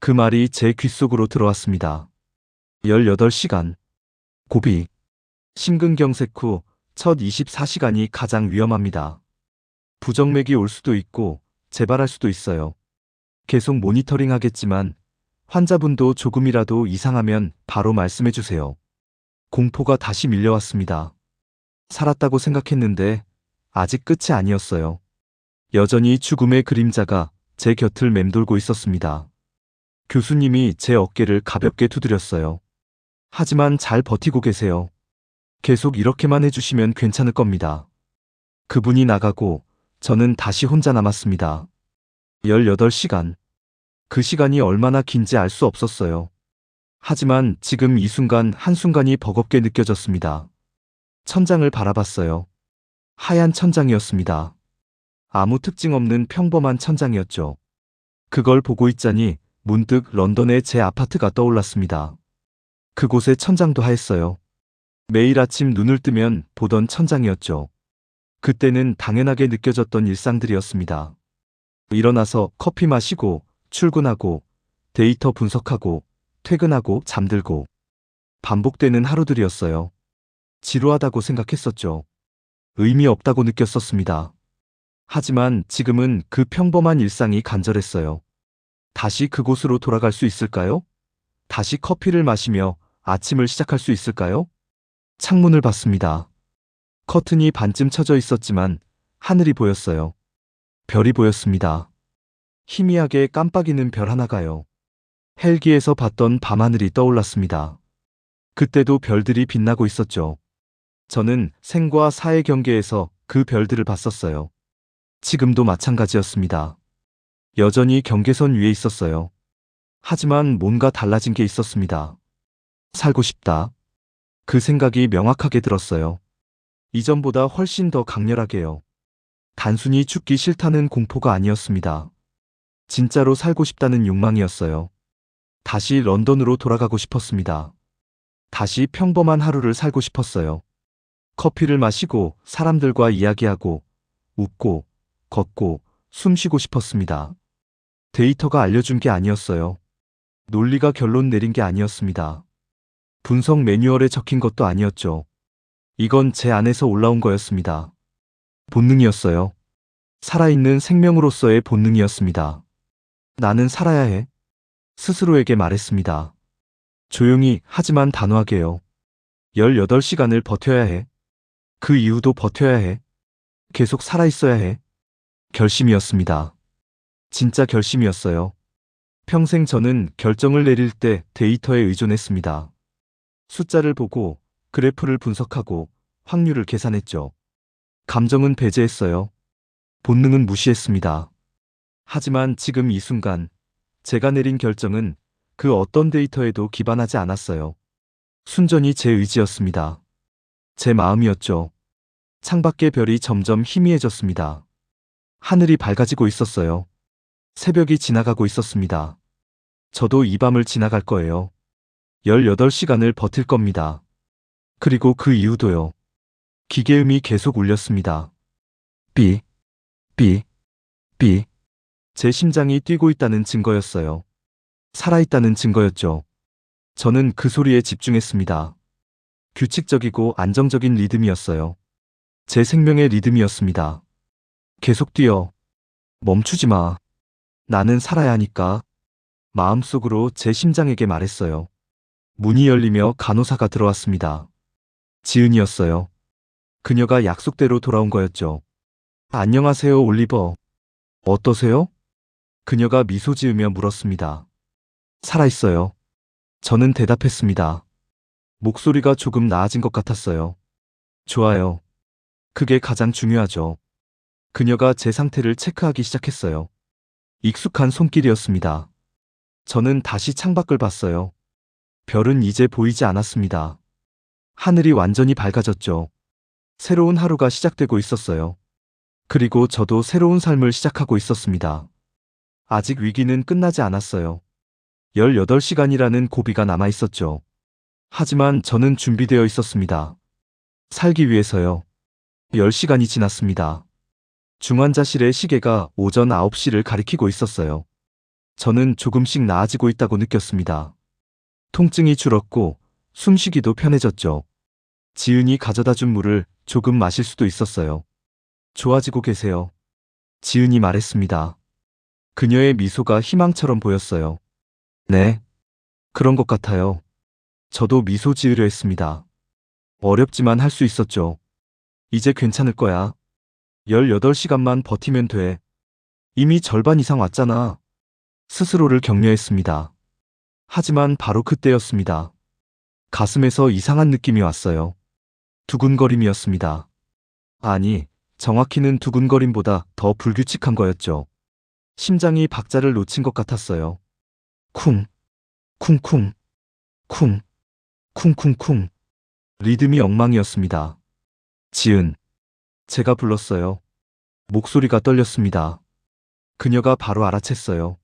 그 말이 제 귓속으로 들어왔습니다. 18시간. 고비. 심근경색 후 첫 24시간이 가장 위험합니다. 부정맥이 올 수도 있고 재발할 수도 있어요. 계속 모니터링 하겠지만 환자분도 조금이라도 이상하면 바로 말씀해 주세요. 공포가 다시 밀려왔습니다. 살았다고 생각했는데 아직 끝이 아니었어요. 여전히 죽음의 그림자가 제 곁을 맴돌고 있었습니다. 교수님이 제 어깨를 가볍게 두드렸어요. 하지만 잘 버티고 계세요. 계속 이렇게만 해주시면 괜찮을 겁니다. 그분이 나가고 저는 다시 혼자 남았습니다. 18시간. 그 시간이 얼마나 긴지 알 수 없었어요. 하지만 지금 이 순간 한순간이 버겁게 느껴졌습니다. 천장을 바라봤어요. 하얀 천장이었습니다. 아무 특징 없는 평범한 천장이었죠. 그걸 보고 있자니 문득 런던의 제 아파트가 떠올랐습니다. 그곳의 천장도 하였어요. 매일 아침 눈을 뜨면 보던 천장이었죠. 그때는 당연하게 느껴졌던 일상들이었습니다. 일어나서 커피 마시고, 출근하고, 데이터 분석하고, 퇴근하고, 잠들고. 반복되는 하루들이었어요. 지루하다고 생각했었죠. 의미 없다고 느꼈었습니다. 하지만 지금은 그 평범한 일상이 간절했어요. 다시 그곳으로 돌아갈 수 있을까요? 다시 커피를 마시며 아침을 시작할 수 있을까요? 창문을 봤습니다. 커튼이 반쯤 쳐져 있었지만 하늘이 보였어요. 별이 보였습니다. 희미하게 깜빡이는 별 하나가요. 헬기에서 봤던 밤하늘이 떠올랐습니다. 그때도 별들이 빛나고 있었죠. 저는 생과 사의 경계에서 그 별들을 봤었어요. 지금도 마찬가지였습니다. 여전히 경계선 위에 있었어요. 하지만 뭔가 달라진 게 있었습니다. 살고 싶다. 그 생각이 명확하게 들었어요. 이전보다 훨씬 더 강렬하게요. 단순히 죽기 싫다는 공포가 아니었습니다. 진짜로 살고 싶다는 욕망이었어요. 다시 런던으로 돌아가고 싶었습니다. 다시 평범한 하루를 살고 싶었어요. 커피를 마시고 사람들과 이야기하고 웃고 걷고 숨 쉬고 싶었습니다. 데이터가 알려준 게 아니었어요. 논리가 결론 내린 게 아니었습니다. 분석 매뉴얼에 적힌 것도 아니었죠. 이건 제 안에서 올라온 거였습니다. 본능이었어요. 살아있는 생명으로서의 본능이었습니다. 나는 살아야 해. 스스로에게 말했습니다. 조용히 하지만 단호하게요. 18시간을 버텨야 해. 그 이후도 버텨야 해. 계속 살아있어야 해. 결심이었습니다. 진짜 결심이었어요. 평생 저는 결정을 내릴 때 데이터에 의존했습니다. 숫자를 보고 그래프를 분석하고 확률을 계산했죠. 감정은 배제했어요. 본능은 무시했습니다. 하지만 지금 이 순간 제가 내린 결정은 그 어떤 데이터에도 기반하지 않았어요. 순전히 제 의지였습니다. 제 마음이었죠. 창밖의 별이 점점 희미해졌습니다. 하늘이 밝아지고 있었어요. 새벽이 지나가고 있었습니다. 저도 이 밤을 지나갈 거예요. 18시간을 버틸 겁니다. 그리고 그 이후도요. 기계음이 계속 울렸습니다. 삐, 삐, 삐. 제 심장이 뛰고 있다는 증거였어요. 살아있다는 증거였죠. 저는 그 소리에 집중했습니다. 규칙적이고 안정적인 리듬이었어요. 제 생명의 리듬이었습니다. 계속 뛰어. 멈추지 마. 나는 살아야 하니까. 마음속으로 제 심장에게 말했어요. 문이 열리며 간호사가 들어왔습니다. 지은이었어요. 그녀가 약속대로 돌아온 거였죠. 안녕하세요, 올리버. 어떠세요? 그녀가 미소 지으며 물었습니다. 살아있어요. 저는 대답했습니다. 목소리가 조금 나아진 것 같았어요. 좋아요. 그게 가장 중요하죠. 그녀가 제 상태를 체크하기 시작했어요. 익숙한 손길이었습니다. 저는 다시 창밖을 봤어요. 별은 이제 보이지 않았습니다. 하늘이 완전히 밝아졌죠. 새로운 하루가 시작되고 있었어요. 그리고 저도 새로운 삶을 시작하고 있었습니다. 아직 위기는 끝나지 않았어요. 18시간이라는 고비가 남아 있었죠. 하지만 저는 준비되어 있었습니다. 살기 위해서요. 10시간이 지났습니다. 중환자실의 시계가 오전 9시를 가리키고 있었어요. 저는 조금씩 나아지고 있다고 느꼈습니다. 통증이 줄었고 숨쉬기도 편해졌죠. 지은이 가져다 준 물을 조금 마실 수도 있었어요. 좋아지고 계세요. 지은이 말했습니다. 그녀의 미소가 희망처럼 보였어요. 네, 그런 것 같아요. 저도 미소 지으려 했습니다. 어렵지만 할 수 있었죠. 이제 괜찮을 거야. 18시간만 버티면 돼. 이미 절반 이상 왔잖아. 스스로를 격려했습니다. 하지만 바로 그때였습니다. 가슴에서 이상한 느낌이 왔어요. 두근거림이었습니다. 아니, 정확히는 두근거림보다 더 불규칙한 거였죠. 심장이 박자를 놓친 것 같았어요. 쿵, 쿵쿵, 쿵, 쿵쿵쿵. 리듬이 엉망이었습니다. 지은. 제가 불렀어요. 목소리가 떨렸습니다. 그녀가 바로 알아챘어요.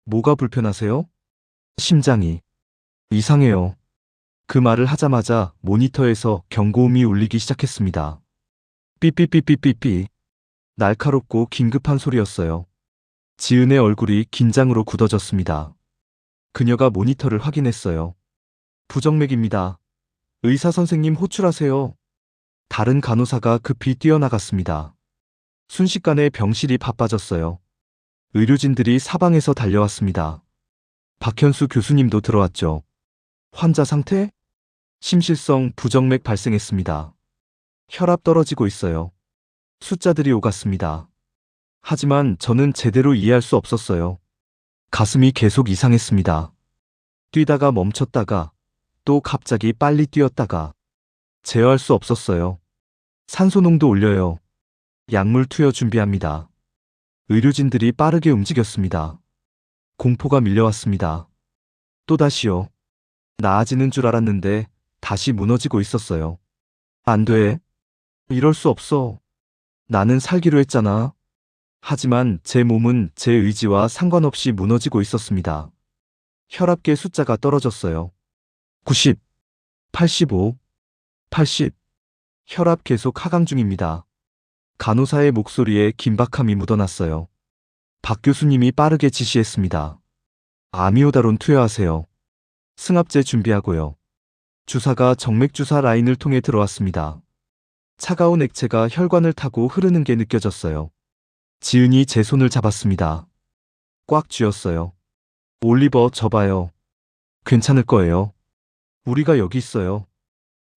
뭐가 불편하세요? 심장이. 이상해요. 그 말을 하자마자 모니터에서 경고음이 울리기 시작했습니다. 삐삐삐삐삐삐. 날카롭고 긴급한 소리였어요. 지은의 얼굴이 긴장으로 굳어졌습니다. 그녀가 모니터를 확인했어요. 부정맥입니다. 의사 선생님 호출하세요. 다른 간호사가 급히 뛰어나갔습니다. 순식간에 병실이 바빠졌어요. 의료진들이 사방에서 달려왔습니다. 박현수 교수님도 들어왔죠. 환자 상태? 심실성 부정맥 발생했습니다. 혈압 떨어지고 있어요. 숫자들이 오갔습니다. 하지만 저는 제대로 이해할 수 없었어요. 가슴이 계속 이상했습니다. 뛰다가 멈췄다가 또 갑자기 빨리 뛰었다가 제어할 수 없었어요. 산소농도 올려요. 약물 투여 준비합니다. 의료진들이 빠르게 움직였습니다. 공포가 밀려왔습니다. 또다시요. 나아지는 줄 알았는데 다시 무너지고 있었어요. 안 돼. 이럴 수 없어. 나는 살기로 했잖아. 하지만 제 몸은 제 의지와 상관없이 무너지고 있었습니다. 혈압계 숫자가 떨어졌어요. 90, 85, 80. 혈압 계속 하강 중입니다. 간호사의 목소리에 긴박함이 묻어났어요. 박 교수님이 빠르게 지시했습니다. 아미오다론 투여하세요. 승합제 준비하고요. 주사가 정맥주사 라인을 통해 들어왔습니다. 차가운 액체가 혈관을 타고 흐르는 게 느껴졌어요. 지은이 제 손을 잡았습니다. 꽉 쥐었어요. 올리버, 저 봐요. 괜찮을 거예요. 우리가 여기 있어요.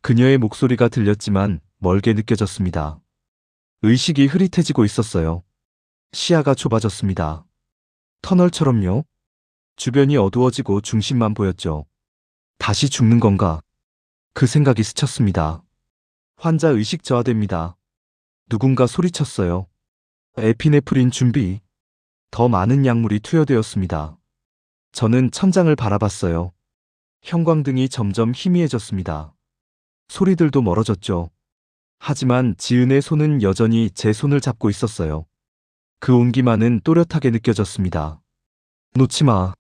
그녀의 목소리가 들렸지만 멀게 느껴졌습니다. 의식이 흐릿해지고 있었어요. 시야가 좁아졌습니다. 터널처럼요. 주변이 어두워지고 중심만 보였죠. 다시 죽는 건가? 그 생각이 스쳤습니다. 환자 의식 저하됩니다. 누군가 소리쳤어요. 에피네프린 준비. 더 많은 약물이 투여되었습니다. 저는 천장을 바라봤어요. 형광등이 점점 희미해졌습니다. 소리들도 멀어졌죠. 하지만 지은의 손은 여전히 제 손을 잡고 있었어요. 그 온기만은 또렷하게 느껴졌습니다. 놓지 마.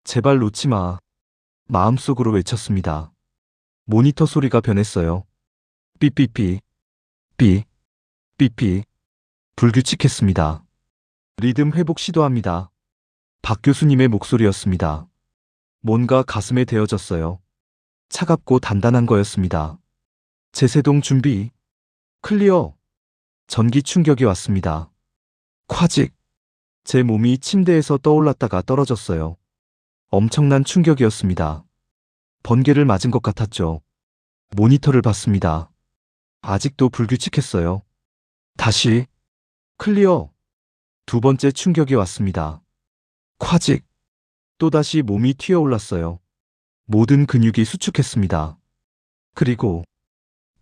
제발 놓지 마. 마음속으로 외쳤습니다. 모니터 소리가 변했어요. 삐삐삐. 삐. 삐삐. 불규칙했습니다. 리듬 회복 시도합니다. 박 교수님의 목소리였습니다. 뭔가 가슴에 대어졌어요. 차갑고 단단한 거였습니다. 제세동 준비. 클리어. 전기 충격이 왔습니다. 콰직. 제 몸이 침대에서 떠올랐다가 떨어졌어요. 엄청난 충격이었습니다. 번개를 맞은 것 같았죠. 모니터를 봤습니다. 아직도 불규칙했어요. 다시. 클리어. 두 번째 충격이 왔습니다. 콰직. 또다시 몸이 튀어올랐어요. 모든 근육이 수축했습니다. 그리고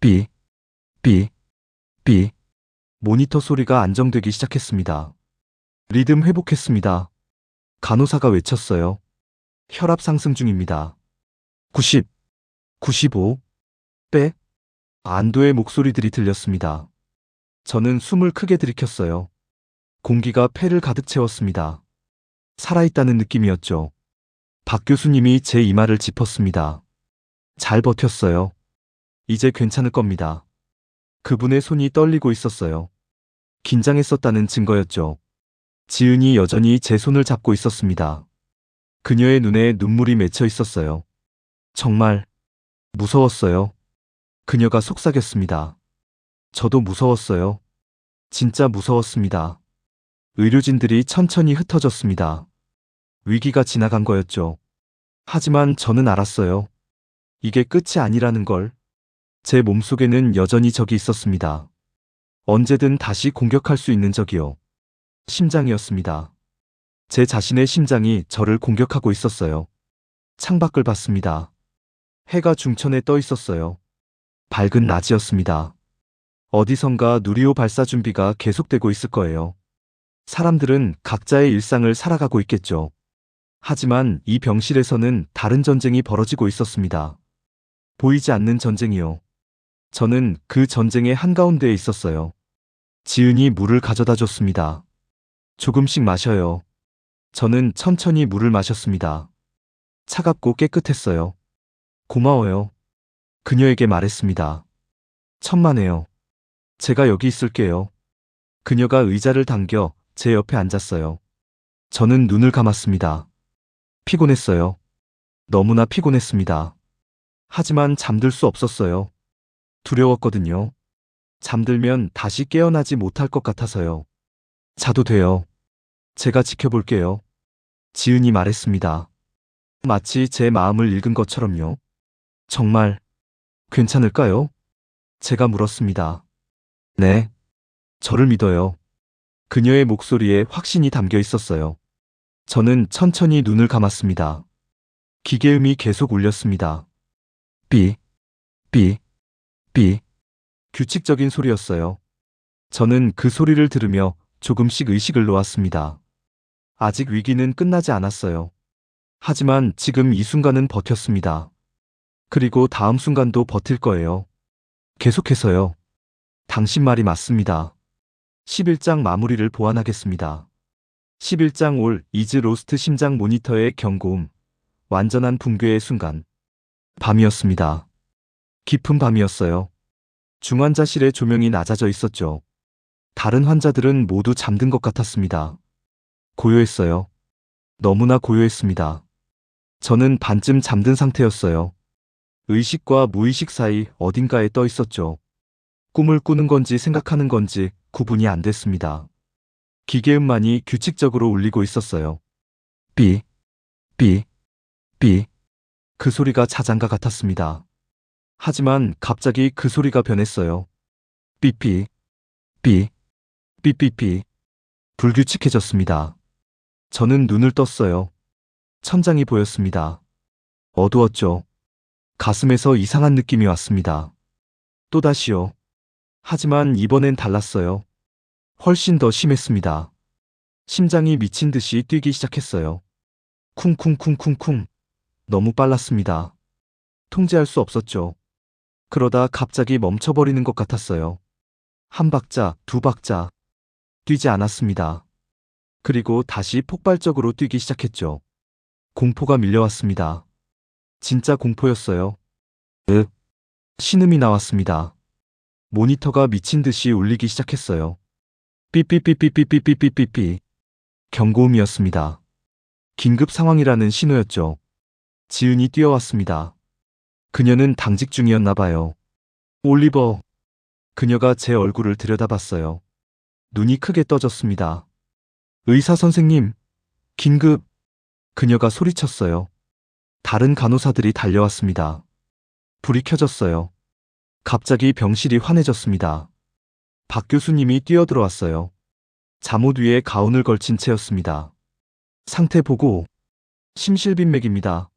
삐, 삐, 삐. 모니터 소리가 안정되기 시작했습니다. 리듬 회복했습니다. 간호사가 외쳤어요. 혈압 상승 중입니다. 90, 95, 빼. 안도의 목소리들이 들렸습니다. 저는 숨을 크게 들이켰어요. 공기가 폐를 가득 채웠습니다. 살아있다는 느낌이었죠. 박 교수님이 제 이마를 짚었습니다. 잘 버텼어요. 이제 괜찮을 겁니다. 그분의 손이 떨리고 있었어요. 긴장했었다는 증거였죠. 지은이 여전히 제 손을 잡고 있었습니다. 그녀의 눈에 눈물이 맺혀 있었어요. 정말 무서웠어요. 그녀가 속삭였습니다. 저도 무서웠어요. 진짜 무서웠습니다. 의료진들이 천천히 흩어졌습니다. 위기가 지나간 거였죠. 하지만 저는 알았어요. 이게 끝이 아니라는 걸. 제 몸속에는 여전히 적이 있었습니다. 언제든 다시 공격할 수 있는 적이요. 심장이었습니다. 제 자신의 심장이 저를 공격하고 있었어요. 창밖을 봤습니다. 해가 중천에 떠 있었어요. 밝은 낮이었습니다. 어디선가 누리호 발사 준비가 계속되고 있을 거예요. 사람들은 각자의 일상을 살아가고 있겠죠. 하지만 이 병실에서는 다른 전쟁이 벌어지고 있었습니다. 보이지 않는 전쟁이요. 저는 그 전쟁의 한가운데에 있었어요. 지은이 물을 가져다 줬습니다. 조금씩 마셔요. 저는 천천히 물을 마셨습니다. 차갑고 깨끗했어요. 고마워요. 그녀에게 말했습니다. 천만에요. 제가 여기 있을게요. 그녀가 의자를 당겨 제 옆에 앉았어요. 저는 눈을 감았습니다. 피곤했어요. 너무나 피곤했습니다. 하지만 잠들 수 없었어요. 두려웠거든요. 잠들면 다시 깨어나지 못할 것 같아서요. 자도 돼요. 제가 지켜볼게요. 지은이 말했습니다. 마치 제 마음을 읽은 것처럼요. 정말 괜찮을까요? 제가 물었습니다. 네. 저를 믿어요. 그녀의 목소리에 확신이 담겨 있었어요. 저는 천천히 눈을 감았습니다. 기계음이 계속 울렸습니다. 삐, 삐, 삐. 규칙적인 소리였어요. 저는 그 소리를 들으며 조금씩 의식을 놓았습니다. 아직 위기는 끝나지 않았어요. 하지만 지금 이 순간은 버텼습니다. 그리고 다음 순간도 버틸 거예요. 계속해서요. 당신 말이 맞습니다. 11장 마무리를 보완하겠습니다. 11장 올 이즈 로스트 심장 모니터의 경고음. 완전한 붕괴의 순간. 밤이었습니다. 깊은 밤이었어요. 중환자실의 조명이 낮아져 있었죠. 다른 환자들은 모두 잠든 것 같았습니다. 고요했어요. 너무나 고요했습니다. 저는 반쯤 잠든 상태였어요. 의식과 무의식 사이 어딘가에 떠 있었죠. 꿈을 꾸는 건지 생각하는 건지 구분이 안 됐습니다. 기계음만이 규칙적으로 울리고 있었어요. 삐, 삐, 삐. 그 소리가 자장가 같았습니다. 하지만 갑자기 그 소리가 변했어요. 삐삐, 삐, 삐삐삐. 불규칙해졌습니다. 저는 눈을 떴어요. 천장이 보였습니다. 어두웠죠. 가슴에서 이상한 느낌이 왔습니다. 또다시요. 하지만 이번엔 달랐어요. 훨씬 더 심했습니다. 심장이 미친 듯이 뛰기 시작했어요. 쿵쿵쿵쿵쿵. 너무 빨랐습니다. 통제할 수 없었죠. 그러다 갑자기 멈춰버리는 것 같았어요. 한 박자, 두 박자. 뛰지 않았습니다. 그리고 다시 폭발적으로 뛰기 시작했죠. 공포가 밀려왔습니다. 진짜 공포였어요. 신음이 나왔습니다. 모니터가 미친 듯이 울리기 시작했어요. 삐삐삐삐삐삐삐삐삐. 경고음이었습니다. 긴급 상황이라는 신호였죠. 지은이 뛰어왔습니다. 그녀는 당직 중이었나 봐요. 올리버. 그녀가 제 얼굴을 들여다봤어요. 눈이 크게 떠졌습니다. 의사 선생님, 긴급. 그녀가 소리쳤어요. 다른 간호사들이 달려왔습니다. 불이 켜졌어요. 갑자기 병실이 환해졌습니다. 박 교수님이 뛰어들어왔어요. 잠옷 위에 가운을 걸친 채였습니다. 상태 보고. 심실빈맥입니다.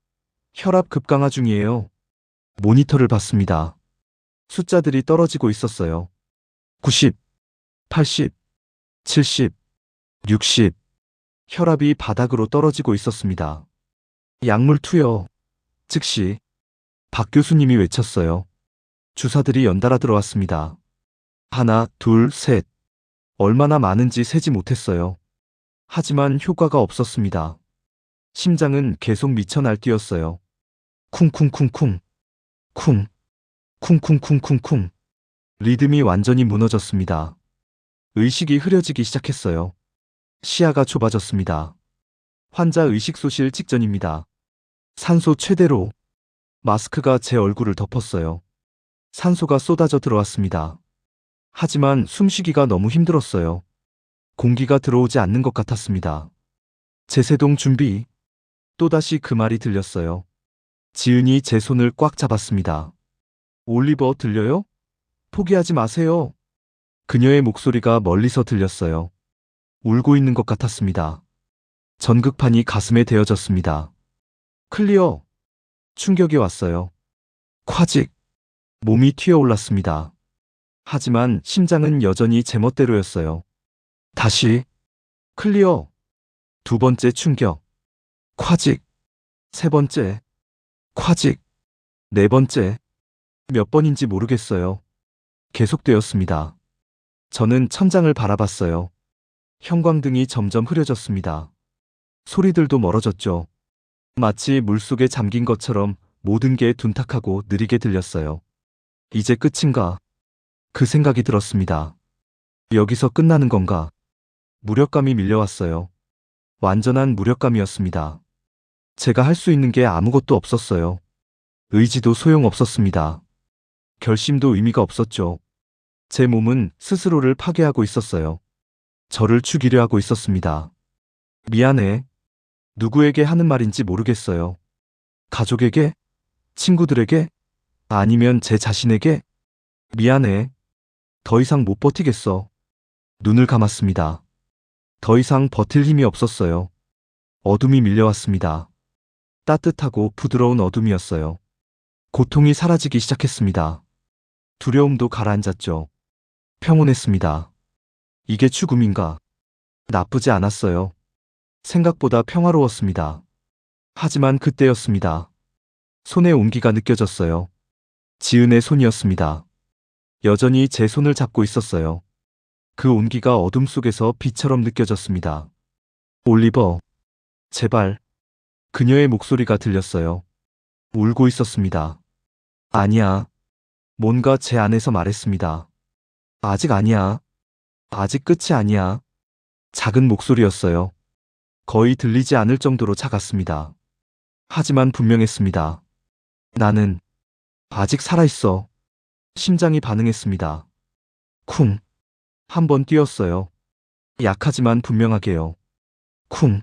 혈압 급강하 중이에요. 모니터를 봤습니다. 숫자들이 떨어지고 있었어요. 90, 80, 70, 60. 혈압이 바닥으로 떨어지고 있었습니다. 약물 투여. 즉시. 박 교수님이 외쳤어요. 주사들이 연달아 들어왔습니다. 하나, 둘, 셋. 얼마나 많은지 세지 못했어요. 하지만 효과가 없었습니다. 심장은 계속 미쳐 날뛰었어요. 쿵쿵쿵쿵. 쿵. 쿵쿵쿵쿵쿵. 리듬이 완전히 무너졌습니다. 의식이 흐려지기 시작했어요. 시야가 좁아졌습니다. 환자 의식소실 직전입니다. 산소 최대로. 마스크가 제 얼굴을 덮었어요. 산소가 쏟아져 들어왔습니다. 하지만 숨쉬기가 너무 힘들었어요. 공기가 들어오지 않는 것 같았습니다. 제세동 준비. 또다시 그 말이 들렸어요. 지은이 제 손을 꽉 잡았습니다. 올리버 들려요? 포기하지 마세요. 그녀의 목소리가 멀리서 들렸어요. 울고 있는 것 같았습니다. 전극판이 가슴에 대어졌습니다. 클리어. 충격이 왔어요. 콰직. 몸이 튀어올랐습니다. 하지만 심장은 여전히 제멋대로였어요. 다시. 클리어. 두 번째 충격. 콰직. 세 번째. 콰직. 네 번째. 몇 번인지 모르겠어요. 계속되었습니다. 저는 천장을 바라봤어요. 형광등이 점점 흐려졌습니다. 소리들도 멀어졌죠. 마치 물속에 잠긴 것처럼 모든 게 둔탁하고 느리게 들렸어요. 이제 끝인가? 그 생각이 들었습니다. 여기서 끝나는 건가? 무력감이 밀려왔어요. 완전한 무력감이었습니다. 제가 할 수 있는 게 아무것도 없었어요. 의지도 소용없었습니다. 결심도 의미가 없었죠. 제 몸은 스스로를 파괴하고 있었어요. 저를 죽이려 하고 있었습니다. 미안해. 누구에게 하는 말인지 모르겠어요. 가족에게? 친구들에게? 아니면 제 자신에게? 미안해. 더 이상 못 버티겠어. 눈을 감았습니다. 더 이상 버틸 힘이 없었어요. 어둠이 밀려왔습니다. 따뜻하고 부드러운 어둠이었어요. 고통이 사라지기 시작했습니다. 두려움도 가라앉았죠. 평온했습니다. 이게 죽음인가? 나쁘지 않았어요. 생각보다 평화로웠습니다. 하지만 그때였습니다. 손의 온기가 느껴졌어요. 지은의 손이었습니다. 여전히 제 손을 잡고 있었어요. 그 온기가 어둠 속에서 빛처럼 느껴졌습니다. 올리버, 제발. 그녀의 목소리가 들렸어요. 울고 있었습니다. 아니야. 뭔가 제 안에서 말했습니다. 아직 아니야. 아직 끝이 아니야. 작은 목소리였어요. 거의 들리지 않을 정도로 작았습니다. 하지만 분명했습니다. 나는 아직 살아있어. 심장이 반응했습니다. 쿵. 한 번 뛰었어요. 약하지만 분명하게요. 쿵,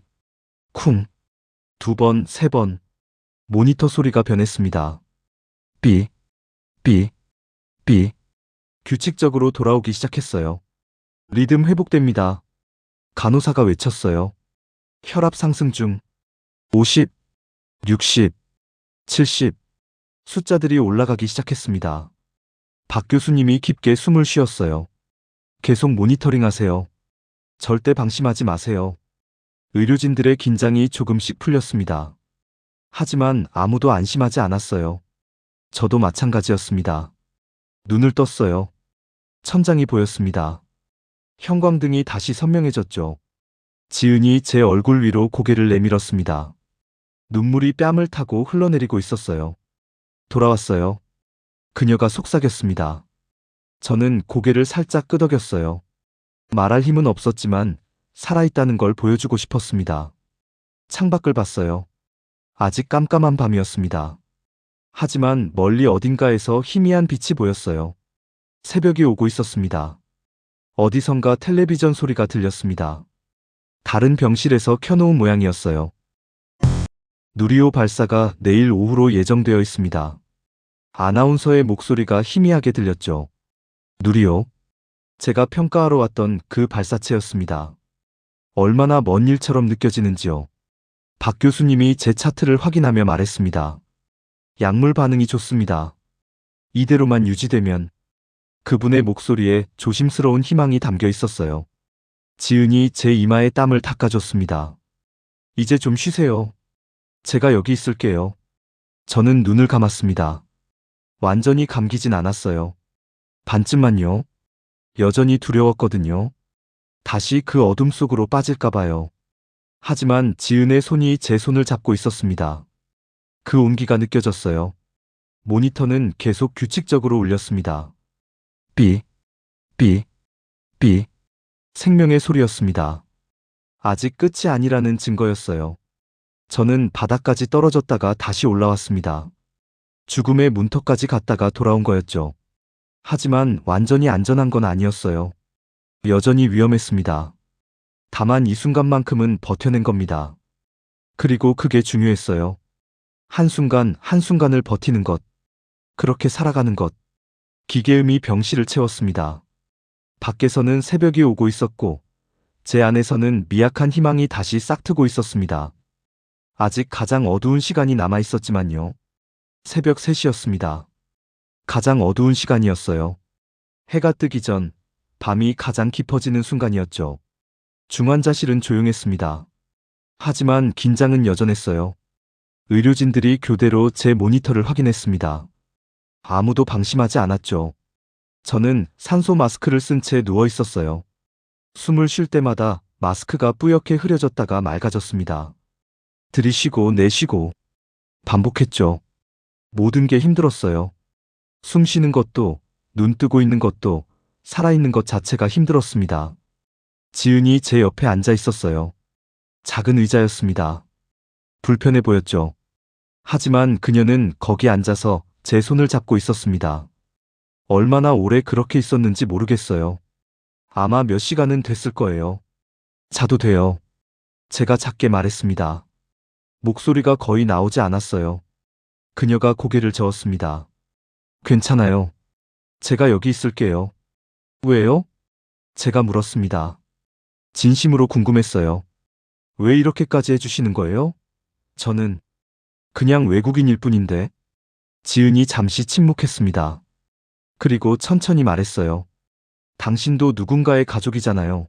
쿵. 두 번, 세 번. 모니터 소리가 변했습니다. 삐, 삐, 삐. 규칙적으로 돌아오기 시작했어요. 리듬 회복됩니다. 간호사가 외쳤어요. 혈압 상승 중. 50, 60, 70. 숫자들이 올라가기 시작했습니다. 박 교수님이 깊게 숨을 쉬었어요. 계속 모니터링 하세요. 절대 방심하지 마세요. 의료진들의 긴장이 조금씩 풀렸습니다. 하지만 아무도 안심하지 않았어요. 저도 마찬가지였습니다. 눈을 떴어요. 천장이 보였습니다. 형광등이 다시 선명해졌죠. 지은이 제 얼굴 위로 고개를 내밀었습니다. 눈물이 뺨을 타고 흘러내리고 있었어요. 돌아왔어요. 그녀가 속삭였습니다. 저는 고개를 살짝 끄덕였어요. 말할 힘은 없었지만 살아있다는 걸 보여주고 싶었습니다. 창밖을 봤어요. 아직 깜깜한 밤이었습니다. 하지만 멀리 어딘가에서 희미한 빛이 보였어요. 새벽이 오고 있었습니다. 어디선가 텔레비전 소리가 들렸습니다. 다른 병실에서 켜놓은 모양이었어요. 누리호 발사가 내일 오후로 예정되어 있습니다. 아나운서의 목소리가 희미하게 들렸죠. 누리호. 제가 평가하러 왔던 그 발사체였습니다. 얼마나 먼 일처럼 느껴지는지요. 박 교수님이 제 차트를 확인하며 말했습니다. 약물 반응이 좋습니다. 이대로만 유지되면. 그분의 목소리에 조심스러운 희망이 담겨 있었어요. 지은이 제 이마에 땀을 닦아줬습니다. 이제 좀 쉬세요. 제가 여기 있을게요. 저는 눈을 감았습니다. 완전히 감기진 않았어요. 반쯤만요. 여전히 두려웠거든요. 다시 그 어둠 속으로 빠질까봐요. 하지만 지은의 손이 제 손을 잡고 있었습니다. 그 온기가 느껴졌어요. 모니터는 계속 규칙적으로 울렸습니다. 삐, 삐, 삐. 생명의 소리였습니다. 아직 끝이 아니라는 증거였어요. 저는 바닥까지 떨어졌다가 다시 올라왔습니다. 죽음의 문턱까지 갔다가 돌아온 거였죠. 하지만 완전히 안전한 건 아니었어요. 여전히 위험했습니다. 다만 이 순간만큼은 버텨낸 겁니다. 그리고 그게 중요했어요. 한순간 한순간을 버티는 것. 그렇게 살아가는 것. 기계음이 병실을 채웠습니다. 밖에서는 새벽이 오고 있었고 제 안에서는 미약한 희망이 다시 싹트고 있었습니다. 아직 가장 어두운 시간이 남아 있었지만요. 새벽 3시였습니다. 가장 어두운 시간이었어요. 해가 뜨기 전 밤이 가장 깊어지는 순간이었죠. 중환자실은 조용했습니다. 하지만 긴장은 여전했어요. 의료진들이 교대로 제 모니터를 확인했습니다. 아무도 방심하지 않았죠. 저는 산소 마스크를 쓴 채 누워 있었어요. 숨을 쉴 때마다 마스크가 뿌옇게 흐려졌다가 맑아졌습니다. 들이쉬고 내쉬고 반복했죠. 모든 게 힘들었어요. 숨 쉬는 것도, 눈 뜨고 있는 것도, 살아있는 것 자체가 힘들었습니다. 지은이 제 옆에 앉아 있었어요. 작은 의자였습니다. 불편해 보였죠. 하지만 그녀는 거기 앉아서 제 손을 잡고 있었습니다. 얼마나 오래 그렇게 있었는지 모르겠어요. 아마 몇 시간은 됐을 거예요. 자도 돼요. 제가 작게 말했습니다. 목소리가 거의 나오지 않았어요. 그녀가 고개를 저었습니다. 괜찮아요. 제가 여기 있을게요. 왜요? 제가 물었습니다. 진심으로 궁금했어요. 왜 이렇게까지 해주시는 거예요? 저는 그냥 외국인일 뿐인데. 지은이 잠시 침묵했습니다. 그리고 천천히 말했어요. 당신도 누군가의 가족이잖아요.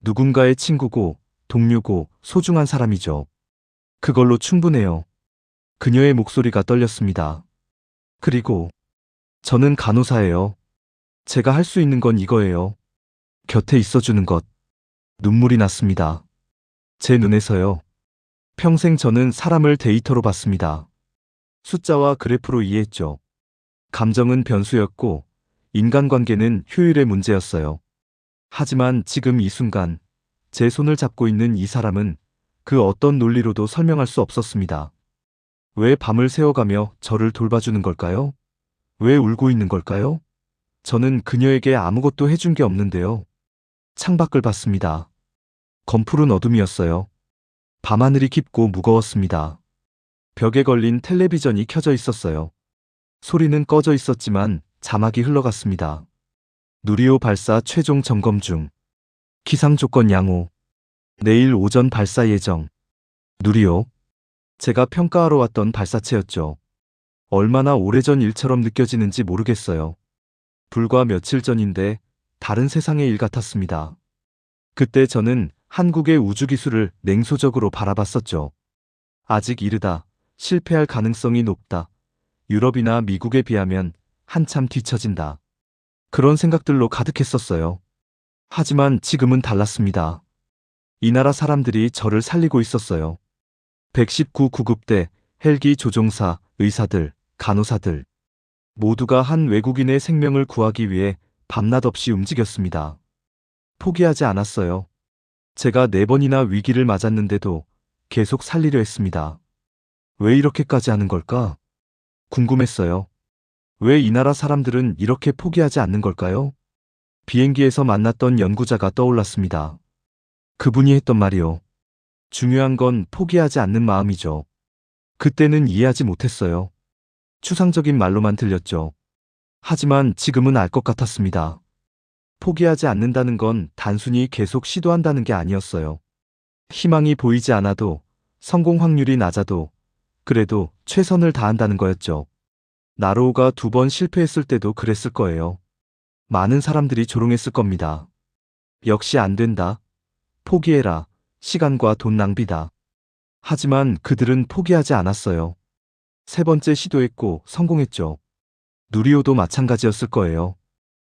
누군가의 친구고, 동료고, 소중한 사람이죠. 그걸로 충분해요. 그녀의 목소리가 떨렸습니다. 그리고 저는 간호사예요. 제가 할 수 있는 건 이거예요. 곁에 있어주는 것. 눈물이 났습니다. 제 눈에서요. 평생 저는 사람을 데이터로 봤습니다. 숫자와 그래프로 이해했죠. 감정은 변수였고 인간관계는 효율의 문제였어요. 하지만 지금 이 순간 제 손을 잡고 있는 이 사람은 그 어떤 논리로도 설명할 수 없었습니다. 왜 밤을 새워가며 저를 돌봐주는 걸까요? 왜 울고 있는 걸까요? 저는 그녀에게 아무것도 해준 게 없는데요. 창밖을 봤습니다. 검푸른 어둠이었어요. 밤하늘이 깊고 무거웠습니다. 벽에 걸린 텔레비전이 켜져 있었어요. 소리는 꺼져 있었지만 자막이 흘러갔습니다. 누리호 발사 최종 점검 중. 기상 조건 양호. 내일 오전 발사 예정. 누리호. 제가 평가하러 왔던 발사체였죠. 얼마나 오래전 일처럼 느껴지는지 모르겠어요. 불과 며칠 전인데 다른 세상의 일 같았습니다. 그때 저는 한국의 우주기술을 냉소적으로 바라봤었죠. 아직 이르다. 실패할 가능성이 높다. 유럽이나 미국에 비하면 한참 뒤처진다. 그런 생각들로 가득했었어요. 하지만 지금은 달랐습니다. 이 나라 사람들이 저를 살리고 있었어요. 119 구급대, 헬기 조종사, 의사들, 간호사들. 모두가 한 외국인의 생명을 구하기 위해 밤낮 없이 움직였습니다. 포기하지 않았어요. 제가 4번이나 위기를 맞았는데도 계속 살리려 했습니다. 왜 이렇게까지 하는 걸까? 궁금했어요. 왜 이 나라 사람들은 이렇게 포기하지 않는 걸까요? 비행기에서 만났던 연구자가 떠올랐습니다. 그분이 했던 말이요. 중요한 건 포기하지 않는 마음이죠. 그때는 이해하지 못했어요. 추상적인 말로만 들렸죠. 하지만 지금은 알 것 같았습니다. 포기하지 않는다는 건 단순히 계속 시도한다는 게 아니었어요. 희망이 보이지 않아도, 성공 확률이 낮아도, 그래도 최선을 다한다는 거였죠. 나로우가 2번 실패했을 때도 그랬을 거예요. 많은 사람들이 조롱했을 겁니다. 역시 안 된다. 포기해라. 시간과 돈 낭비다. 하지만 그들은 포기하지 않았어요. 3번째 시도했고 성공했죠. 누리호도 마찬가지였을 거예요.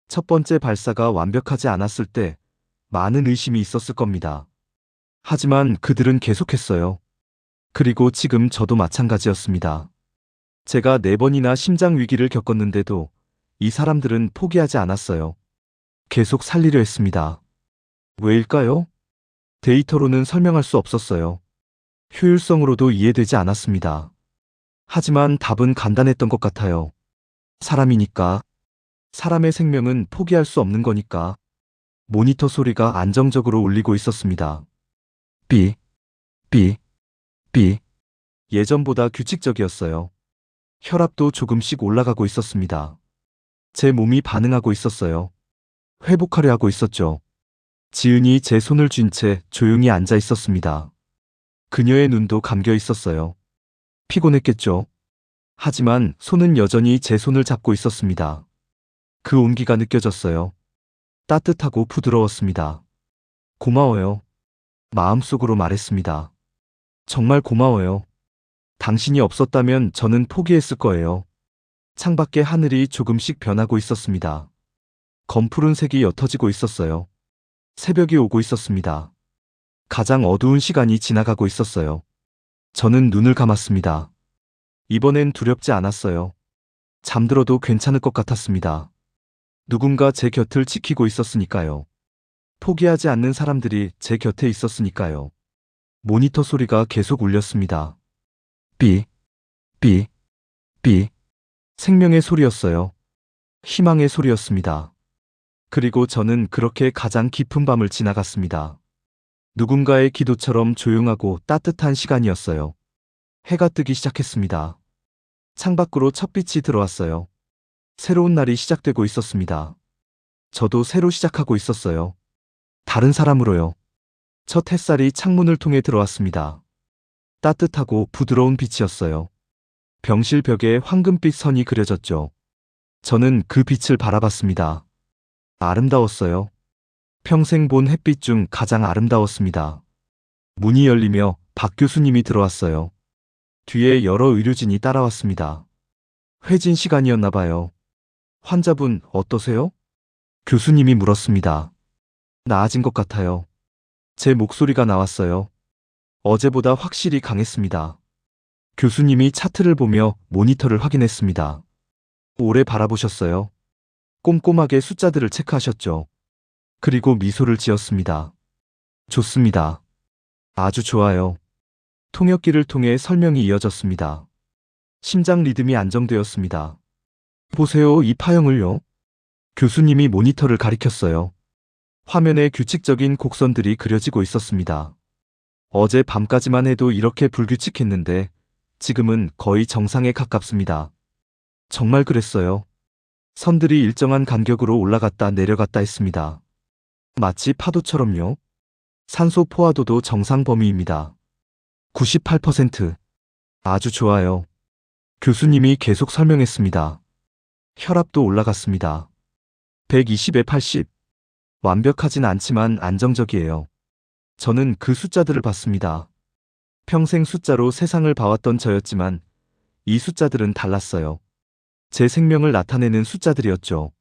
첫 번째 발사가 완벽하지 않았을 때 많은 의심이 있었을 겁니다. 하지만 그들은 계속했어요. 그리고 지금 저도 마찬가지였습니다. 제가 4번이나 심장 위기를 겪었는데도 이 사람들은 포기하지 않았어요. 계속 살리려 했습니다. 왜일까요? 데이터로는 설명할 수 없었어요. 효율성으로도 이해되지 않았습니다. 하지만 답은 간단했던 것 같아요. 사람이니까. 사람의 생명은 포기할 수 없는 거니까. 모니터 소리가 안정적으로 울리고 있었습니다. 삐, 삐, 삐. 예전보다 규칙적이었어요. 혈압도 조금씩 올라가고 있었습니다. 제 몸이 반응하고 있었어요. 회복하려 하고 있었죠. 지은이 제 손을 쥔 채 조용히 앉아 있었습니다. 그녀의 눈도 감겨 있었어요. 피곤했겠죠. 하지만 손은 여전히 제 손을 잡고 있었습니다. 그 온기가 느껴졌어요. 따뜻하고 부드러웠습니다. 고마워요. 마음속으로 말했습니다. 정말 고마워요. 당신이 없었다면 저는 포기했을 거예요. 창밖의 하늘이 조금씩 변하고 있었습니다. 검푸른 색이 옅어지고 있었어요. 새벽이 오고 있었습니다. 가장 어두운 시간이 지나가고 있었어요. 저는 눈을 감았습니다. 이번엔 두렵지 않았어요. 잠들어도 괜찮을 것 같았습니다. 누군가 제 곁을 지키고 있었으니까요. 포기하지 않는 사람들이 제 곁에 있었으니까요. 모니터 소리가 계속 울렸습니다. 삐, 삐, 삐. 생명의 소리였어요. 희망의 소리였습니다. 그리고 저는 그렇게 가장 깊은 밤을 지나갔습니다. 누군가의 기도처럼 조용하고 따뜻한 시간이었어요. 해가 뜨기 시작했습니다. 창밖으로 첫빛이 들어왔어요. 새로운 날이 시작되고 있었습니다. 저도 새로 시작하고 있었어요. 다른 사람으로요. 첫 햇살이 창문을 통해 들어왔습니다. 따뜻하고 부드러운 빛이었어요. 병실 벽에 황금빛 선이 그려졌죠. 저는 그 빛을 바라봤습니다. 아름다웠어요. 평생 본 햇빛 중 가장 아름다웠습니다. 문이 열리며 박 교수님이 들어왔어요. 뒤에 여러 의료진이 따라왔습니다. 회진 시간이었나 봐요. 환자분 어떠세요? 교수님이 물었습니다. 나아진 것 같아요. 제 목소리가 나왔어요. 어제보다 확실히 강했습니다. 교수님이 차트를 보며 모니터를 확인했습니다. 오래 바라보셨어요. 꼼꼼하게 숫자들을 체크하셨죠. 그리고 미소를 지었습니다. 좋습니다. 아주 좋아요. 통역기를 통해 설명이 이어졌습니다. 심장 리듬이 안정되었습니다. 보세요, 이 파형을요. 교수님이 모니터를 가리켰어요. 화면에 규칙적인 곡선들이 그려지고 있었습니다. 어제 밤까지만 해도 이렇게 불규칙했는데 지금은 거의 정상에 가깝습니다. 정말 그랬어요. 선들이 일정한 간격으로 올라갔다 내려갔다 했습니다. 마치 파도처럼요. 산소 포화도도 정상 범위입니다. 98%. 아주 좋아요. 교수님이 계속 설명했습니다. 혈압도 올라갔습니다. 120에 80. 완벽하진 않지만 안정적이에요. 저는 그 숫자들을 봤습니다. 평생 숫자로 세상을 봐왔던 저였지만 이 숫자들은 달랐어요. 제 생명을 나타내는 숫자들이었죠.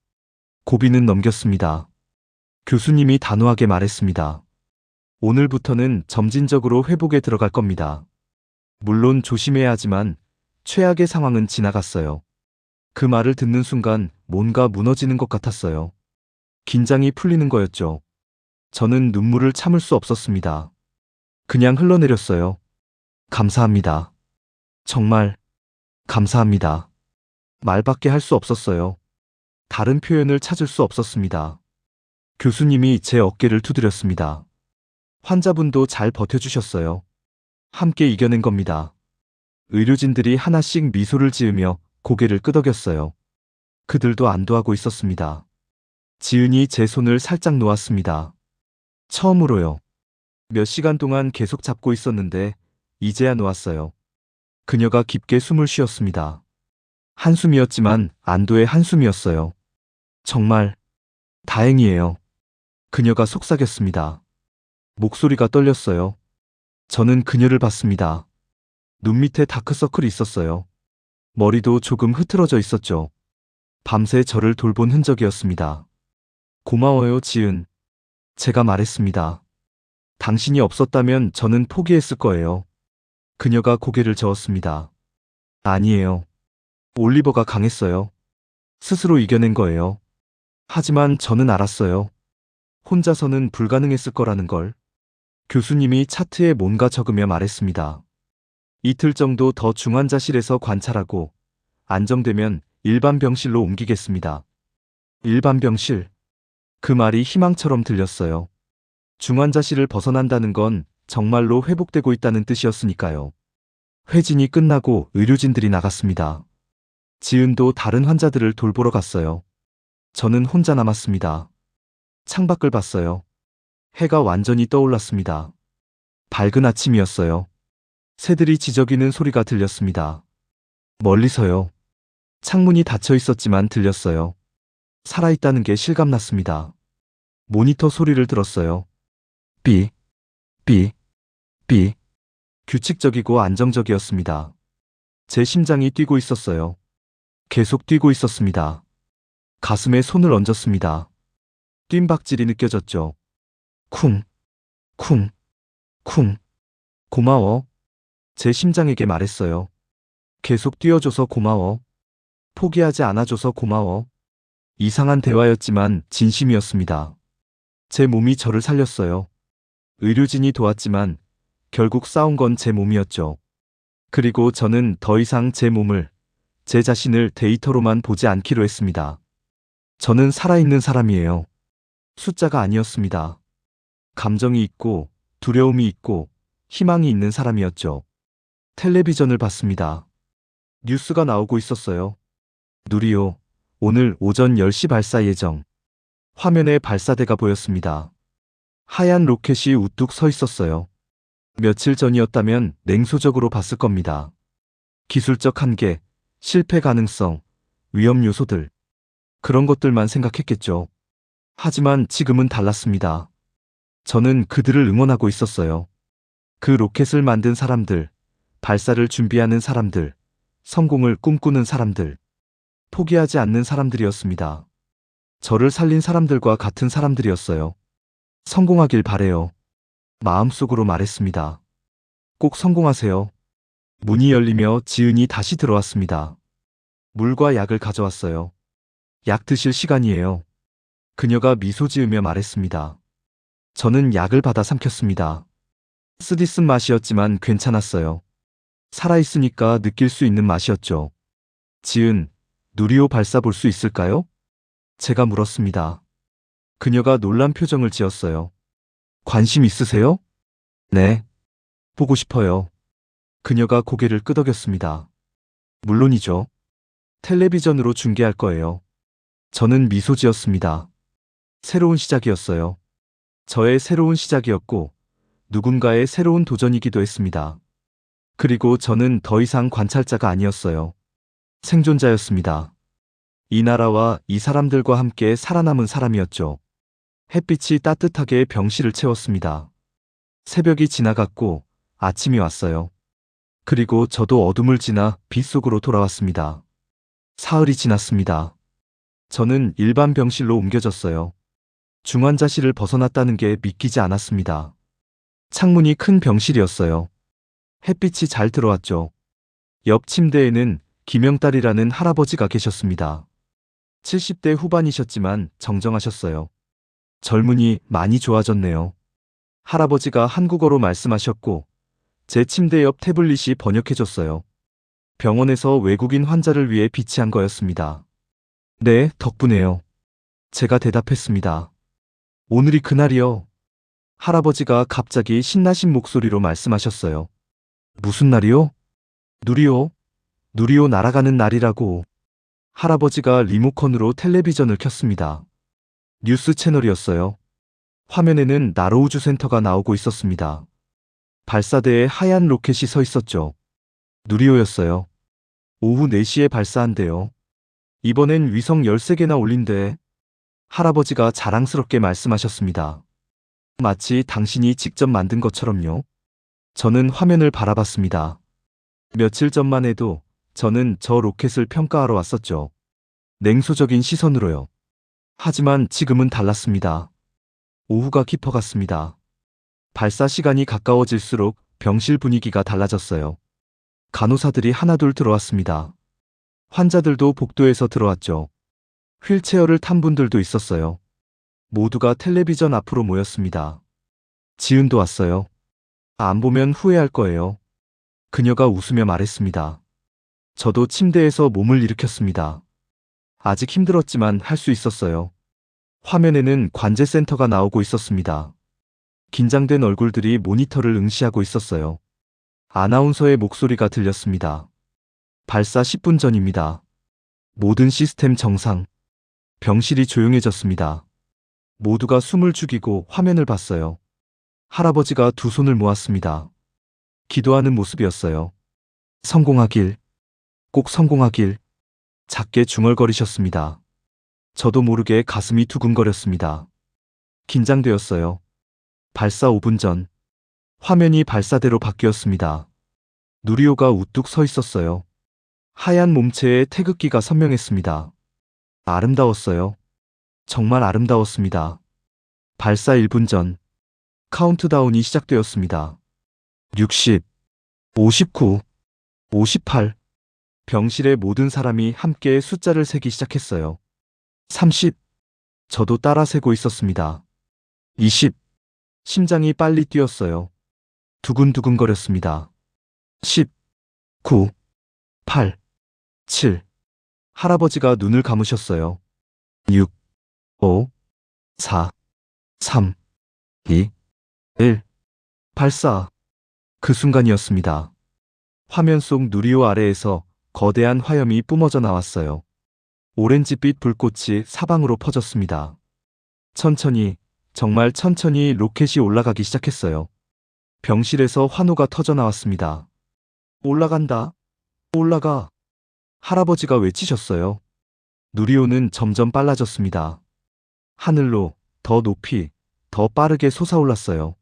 고비는 넘겼습니다. 교수님이 단호하게 말했습니다. 오늘부터는 점진적으로 회복에 들어갈 겁니다. 물론 조심해야 하지만 최악의 상황은 지나갔어요. 그 말을 듣는 순간 뭔가 무너지는 것 같았어요. 긴장이 풀리는 거였죠. 저는 눈물을 참을 수 없었습니다. 그냥 흘러내렸어요. 감사합니다. 정말 감사합니다. 말밖에 할 수 없었어요. 다른 표현을 찾을 수 없었습니다. 교수님이 제 어깨를 두드렸습니다. 환자분도 잘 버텨주셨어요. 함께 이겨낸 겁니다. 의료진들이 하나씩 미소를 지으며 고개를 끄덕였어요. 그들도 안도하고 있었습니다. 지은이 제 손을 살짝 놓았습니다. 처음으로요. 몇 시간 동안 계속 잡고 있었는데 이제야 놓았어요. 그녀가 깊게 숨을 쉬었습니다. 한숨이었지만 안도의 한숨이었어요. 정말 다행이에요. 그녀가 속삭였습니다. 목소리가 떨렸어요. 저는 그녀를 봤습니다. 눈 밑에 다크서클이 있었어요. 머리도 조금 흐트러져 있었죠. 밤새 저를 돌본 흔적이었습니다. 고마워요, 지은. 제가 말했습니다. 당신이 없었다면 저는 포기했을 거예요. 그녀가 고개를 저었습니다. 아니에요. 올리버가 강했어요. 스스로 이겨낸 거예요. 하지만 저는 알았어요. 혼자서는 불가능했을 거라는 걸. 교수님이 차트에 뭔가 적으며 말했습니다. 이틀 정도 더 중환자실에서 관찰하고 안정되면 일반 병실로 옮기겠습니다. 일반 병실. 그 말이 희망처럼 들렸어요. 중환자실을 벗어난다는 건 정말로 회복되고 있다는 뜻이었으니까요. 회진이 끝나고 의료진들이 나갔습니다. 지은도 다른 환자들을 돌보러 갔어요. 저는 혼자 남았습니다. 창밖을 봤어요. 해가 완전히 떠올랐습니다. 밝은 아침이었어요. 새들이 지저귀는 소리가 들렸습니다. 멀리서요. 창문이 닫혀 있었지만 들렸어요. 살아있다는 게 실감났습니다. 모니터 소리를 들었어요. 삐, 삐, 삐. 규칙적이고 안정적이었습니다. 제 심장이 뛰고 있었어요. 계속 뛰고 있었습니다. 가슴에 손을 얹었습니다. 뜀박질이 느껴졌죠. 쿵, 쿵, 쿵. 고마워. 제 심장에게 말했어요. 계속 뛰어줘서 고마워. 포기하지 않아줘서 고마워. 이상한 대화였지만 진심이었습니다. 제 몸이 저를 살렸어요. 의료진이 도왔지만 결국 싸운 건 제 몸이었죠. 그리고 저는 더 이상 제 몸을, 제 자신을 데이터로만 보지 않기로 했습니다. 저는 살아있는 사람이에요. 숫자가 아니었습니다. 감정이 있고 두려움이 있고 희망이 있는 사람이었죠. 텔레비전을 봤습니다. 뉴스가 나오고 있었어요. 누리호, 오늘 오전 10시 발사 예정. 화면에 발사대가 보였습니다. 하얀 로켓이 우뚝 서 있었어요. 며칠 전이었다면 냉소적으로 봤을 겁니다. 기술적 한계, 실패 가능성, 위험 요소들. 그런 것들만 생각했겠죠. 하지만 지금은 달랐습니다. 저는 그들을 응원하고 있었어요. 그 로켓을 만든 사람들, 발사를 준비하는 사람들, 성공을 꿈꾸는 사람들, 포기하지 않는 사람들이었습니다. 저를 살린 사람들과 같은 사람들이었어요. 성공하길 바래요. 마음속으로 말했습니다. 꼭 성공하세요. 문이 열리며 지은이 다시 들어왔습니다. 물과 약을 가져왔어요. 약 드실 시간이에요. 그녀가 미소 지으며 말했습니다. 저는 약을 받아 삼켰습니다. 쓰디쓴 맛이었지만 괜찮았어요. 살아있으니까 느낄 수 있는 맛이었죠. 지은, 누리호 발사 볼 수 있을까요? 제가 물었습니다. 그녀가 놀란 표정을 지었어요. 관심 있으세요? 네. 보고 싶어요. 그녀가 고개를 끄덕였습니다. 물론이죠. 텔레비전으로 중계할 거예요. 저는 미소 지었습니다. 새로운 시작이었어요. 저의 새로운 시작이었고, 누군가의 새로운 도전이기도 했습니다. 그리고 저는 더 이상 관찰자가 아니었어요. 생존자였습니다. 이 나라와 이 사람들과 함께 살아남은 사람이었죠. 햇빛이 따뜻하게 병실을 채웠습니다. 새벽이 지나갔고 아침이 왔어요. 그리고 저도 어둠을 지나 빛 속으로 돌아왔습니다. 사흘이 지났습니다. 저는 일반 병실로 옮겨졌어요. 중환자실을 벗어났다는 게 믿기지 않았습니다. 창문이 큰 병실이었어요. 햇빛이 잘 들어왔죠. 옆 침대에는 김영달이라는 할아버지가 계셨습니다. 70대 후반이셨지만 정정하셨어요. 젊은이 많이 좋아졌네요. 할아버지가 한국어로 말씀하셨고 제 침대 옆 태블릿이 번역해줬어요. 병원에서 외국인 환자를 위해 비치한 거였습니다. 네, 덕분에요. 제가 대답했습니다. 오늘이 그날이요. 할아버지가 갑자기 신나신 목소리로 말씀하셨어요. 무슨 날이요? 누리호. 누리호 날아가는 날이라고. 할아버지가 리모컨으로 텔레비전을 켰습니다. 뉴스 채널이었어요. 화면에는 나로 우주센터가 나오고 있었습니다. 발사대에 하얀 로켓이 서 있었죠. 누리호였어요. 오후 4시에 발사한대요. 이번엔 위성 13개나 올린대. 할아버지가 자랑스럽게 말씀하셨습니다. 마치 당신이 직접 만든 것처럼요. 저는 화면을 바라봤습니다. 며칠 전만 해도 저는 저 로켓을 평가하러 왔었죠. 냉소적인 시선으로요. 하지만 지금은 달랐습니다. 오후가 깊어갔습니다. 발사 시간이 가까워질수록 병실 분위기가 달라졌어요. 간호사들이 하나둘 들어왔습니다. 환자들도 복도에서 들어왔죠. 휠체어를 탄 분들도 있었어요. 모두가 텔레비전 앞으로 모였습니다. 지은도 왔어요. 안 보면 후회할 거예요. 그녀가 웃으며 말했습니다. 저도 침대에서 몸을 일으켰습니다. 아직 힘들었지만 할 수 있었어요. 화면에는 관제센터가 나오고 있었습니다. 긴장된 얼굴들이 모니터를 응시하고 있었어요. 아나운서의 목소리가 들렸습니다. 발사 10분 전입니다. 모든 시스템 정상. 병실이 조용해졌습니다. 모두가 숨을 죽이고 화면을 봤어요. 할아버지가 두 손을 모았습니다. 기도하는 모습이었어요. 성공하길. 꼭 성공하길. 작게 중얼거리셨습니다. 저도 모르게 가슴이 두근거렸습니다. 긴장되었어요. 발사 5분 전. 화면이 발사대로 바뀌었습니다. 누리호가 우뚝 서 있었어요. 하얀 몸체에 태극기가 선명했습니다. 아름다웠어요. 정말 아름다웠습니다. 발사 1분 전. 카운트다운이 시작되었습니다. 60, 59, 58. 병실의 모든 사람이 함께 숫자를 세기 시작했어요. 30. 저도 따라 세고 있었습니다. 20. 심장이 빨리 뛰었어요. 두근두근거렸습니다. 10, 9, 8, 7. 할아버지가 눈을 감으셨어요. 6, 5, 4, 3, 2, 1. 발사. 그 순간이었습니다. 화면 속 누리호 아래에서 거대한 화염이 뿜어져 나왔어요. 오렌지빛 불꽃이 사방으로 퍼졌습니다. 천천히, 정말 천천히 로켓이 올라가기 시작했어요. 병실에서 환호가 터져 나왔습니다. 올라간다. 올라가. 할아버지가 외치셨어요. 누리호는 점점 빨라졌습니다. 하늘로 더 높이, 더 빠르게 솟아올랐어요.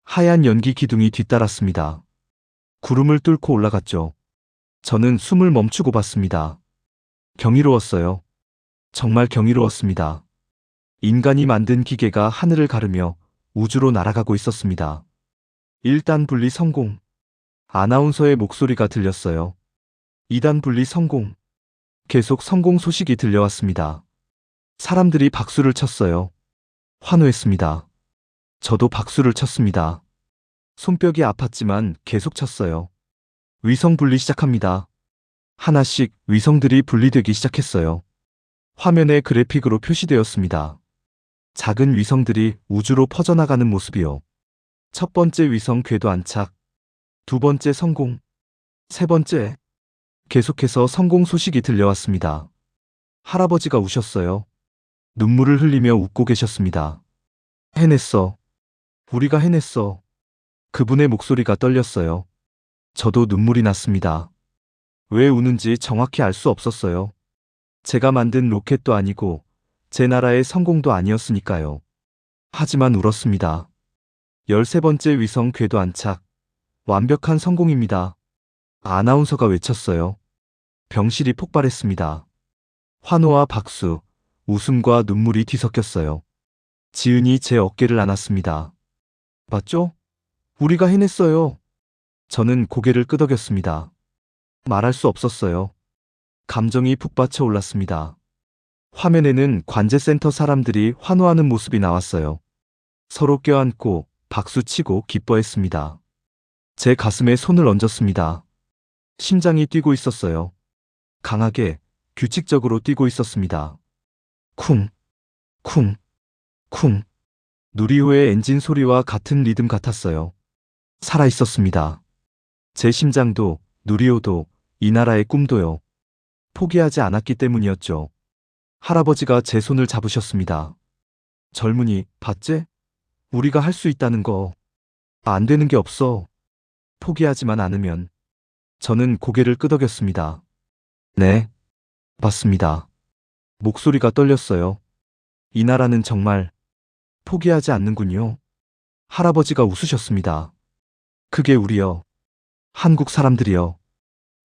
하얀 연기 기둥이 뒤따랐습니다. 구름을 뚫고 올라갔죠. 저는 숨을 멈추고 봤습니다. 경이로웠어요. 정말 경이로웠습니다. 인간이 만든 기계가 하늘을 가르며 우주로 날아가고 있었습니다. 1단 분리 성공. 아나운서의 목소리가 들렸어요. 2단 분리 성공. 계속 성공 소식이 들려왔습니다. 사람들이 박수를 쳤어요. 환호했습니다. 저도 박수를 쳤습니다. 손뼉이 아팠지만 계속 쳤어요. 위성 분리 시작합니다. 하나씩 위성들이 분리되기 시작했어요. 화면에 그래픽으로 표시되었습니다. 작은 위성들이 우주로 퍼져나가는 모습이요. 첫 번째 위성 궤도 안착, 두 번째 성공, 세 번째. 계속해서 성공 소식이 들려왔습니다. 할아버지가 우셨어요. 눈물을 흘리며 웃고 계셨습니다. 해냈어. 우리가 해냈어. 그분의 목소리가 떨렸어요. 저도 눈물이 났습니다. 왜 우는지 정확히 알 수 없었어요. 제가 만든 로켓도 아니고 제 나라의 성공도 아니었으니까요. 하지만 울었습니다. 13번째 위성 궤도 안착. 완벽한 성공입니다. 아나운서가 외쳤어요. 병실이 폭발했습니다. 환호와 박수, 웃음과 눈물이 뒤섞였어요. 지은이 제 어깨를 안았습니다. 맞죠? 우리가 해냈어요. 저는 고개를 끄덕였습니다. 말할 수 없었어요. 감정이 북받쳐 올랐습니다. 화면에는 관제센터 사람들이 환호하는 모습이 나왔어요. 서로 껴안고 박수치고 기뻐했습니다. 제 가슴에 손을 얹었습니다. 심장이 뛰고 있었어요. 강하게, 규칙적으로 뛰고 있었습니다. 쿵, 쿵, 쿵. 누리호의 엔진 소리와 같은 리듬 같았어요. 살아 있었습니다. 제 심장도, 누리호도, 이 나라의 꿈도요. 포기하지 않았기 때문이었죠. 할아버지가 제 손을 잡으셨습니다. 젊은이, 봤지? 우리가 할 수 있다는 거. 안 되는 게 없어. 포기하지만 않으면. 저는 고개를 끄덕였습니다. 네, 맞습니다. 목소리가 떨렸어요. 이 나라는 정말 포기하지 않는군요. 할아버지가 웃으셨습니다. 그게 우리요. 한국 사람들이요.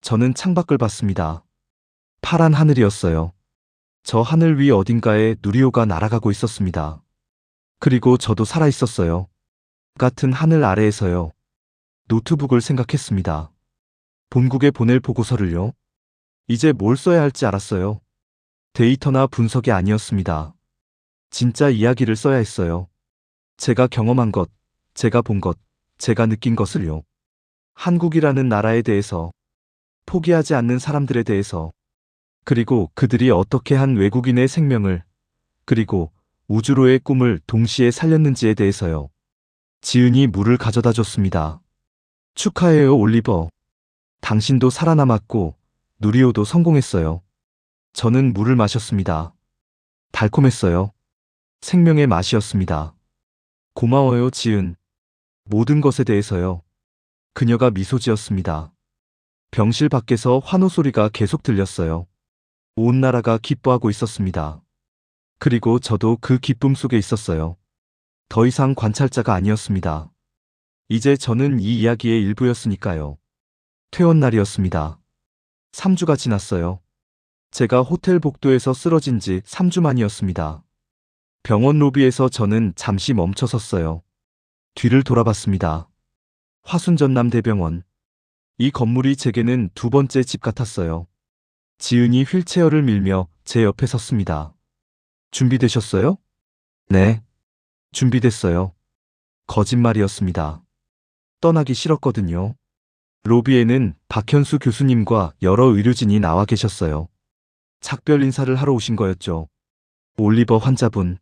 저는 창밖을 봤습니다. 파란 하늘이었어요. 저 하늘 위 어딘가에 누리호가 날아가고 있었습니다. 그리고 저도 살아 있었어요. 같은 하늘 아래에서요. 노트북을 생각했습니다. 본국에 보낼 보고서를요. 이제 뭘 써야 할지 알았어요. 데이터나 분석이 아니었습니다. 진짜 이야기를 써야 했어요. 제가 경험한 것, 제가 본 것, 제가 느낀 것을요. 한국이라는 나라에 대해서, 포기하지 않는 사람들에 대해서, 그리고 그들이 어떻게 한 외국인의 생명을, 그리고 우주로의 꿈을 동시에 살렸는지에 대해서요. 지은이 물을 가져다 줬습니다. 축하해요, 올리버. 당신도 살아남았고, 누리호도 성공했어요. 저는 물을 마셨습니다. 달콤했어요. 생명의 맛이었습니다. 고마워요, 지은. 모든 것에 대해서요. 그녀가 미소 지었습니다. 병실 밖에서 환호 소리가 계속 들렸어요. 온 나라가 기뻐하고 있었습니다. 그리고 저도 그 기쁨 속에 있었어요. 더 이상 관찰자가 아니었습니다. 이제 저는 이 이야기의 일부였으니까요. 퇴원 날이었습니다. 3주가 지났어요. 제가 호텔 복도에서 쓰러진 지 3주 만이었습니다. 병원 로비에서 저는 잠시 멈춰 섰어요. 뒤를 돌아봤습니다. 화순전남대병원. 이 건물이 제게는 두 번째 집 같았어요. 지은이 휠체어를 밀며 제 옆에 섰습니다. 준비되셨어요? 네. 준비됐어요. 거짓말이었습니다. 떠나기 싫었거든요. 로비에는 박현수 교수님과 여러 의료진이 나와 계셨어요. 작별 인사를 하러 오신 거였죠. 올리버 환자분.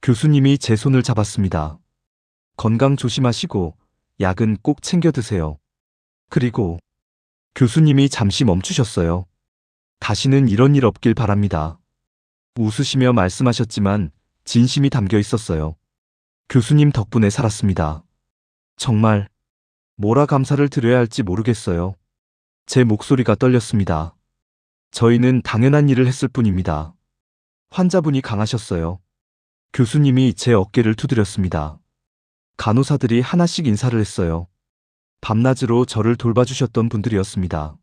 교수님이 제 손을 잡았습니다. 건강 조심하시고 약은 꼭 챙겨 드세요. 그리고 교수님이 잠시 멈추셨어요. 다시는 이런 일 없길 바랍니다. 웃으시며 말씀하셨지만 진심이 담겨 있었어요. 교수님 덕분에 살았습니다. 정말 뭐라 감사를 드려야 할지 모르겠어요. 제 목소리가 떨렸습니다. 저희는 당연한 일을 했을 뿐입니다. 환자분이 강하셨어요. 교수님이 제 어깨를 두드렸습니다. 간호사들이 하나씩 인사를 했어요. 밤낮으로 저를 돌봐주셨던 분들이었습니다.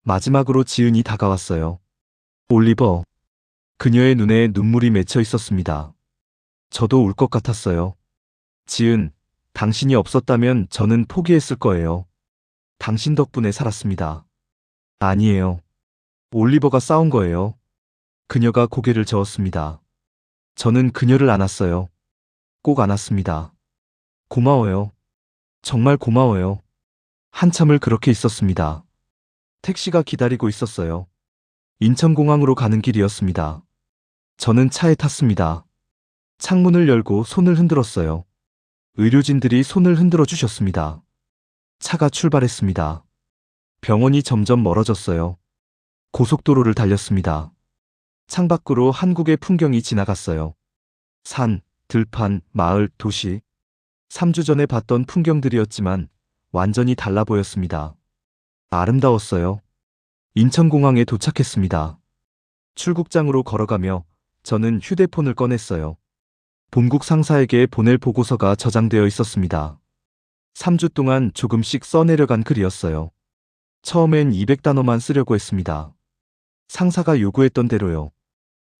마지막으로 지은이 다가왔어요. 올리버. 그녀의 눈에 눈물이 맺혀 있었습니다. 저도 울 것 같았어요. 지은, 당신이 없었다면 저는 포기했을 거예요. 당신 덕분에 살았습니다. 아니에요. 올리버가 싸운 거예요. 그녀가 고개를 저었습니다. 저는 그녀를 안았어요. 꼭 안았습니다. 고마워요. 정말 고마워요. 한참을 그렇게 있었습니다. 택시가 기다리고 있었어요. 인천공항으로 가는 길이었습니다. 저는 차에 탔습니다. 창문을 열고 손을 흔들었어요. 의료진들이 손을 흔들어 주셨습니다. 차가 출발했습니다. 병원이 점점 멀어졌어요. 고속도로를 달렸습니다. 창밖으로 한국의 풍경이 지나갔어요. 산, 들판, 마을, 도시. 3주 전에 봤던 풍경들이었지만 완전히 달라 보였습니다. 아름다웠어요. 인천공항에 도착했습니다. 출국장으로 걸어가며 저는 휴대폰을 꺼냈어요. 본국 상사에게 보낼 보고서가 저장되어 있었습니다. 3주 동안 조금씩 써내려간 글이었어요. 처음엔 200단어만 쓰려고 했습니다. 상사가 요구했던 대로요.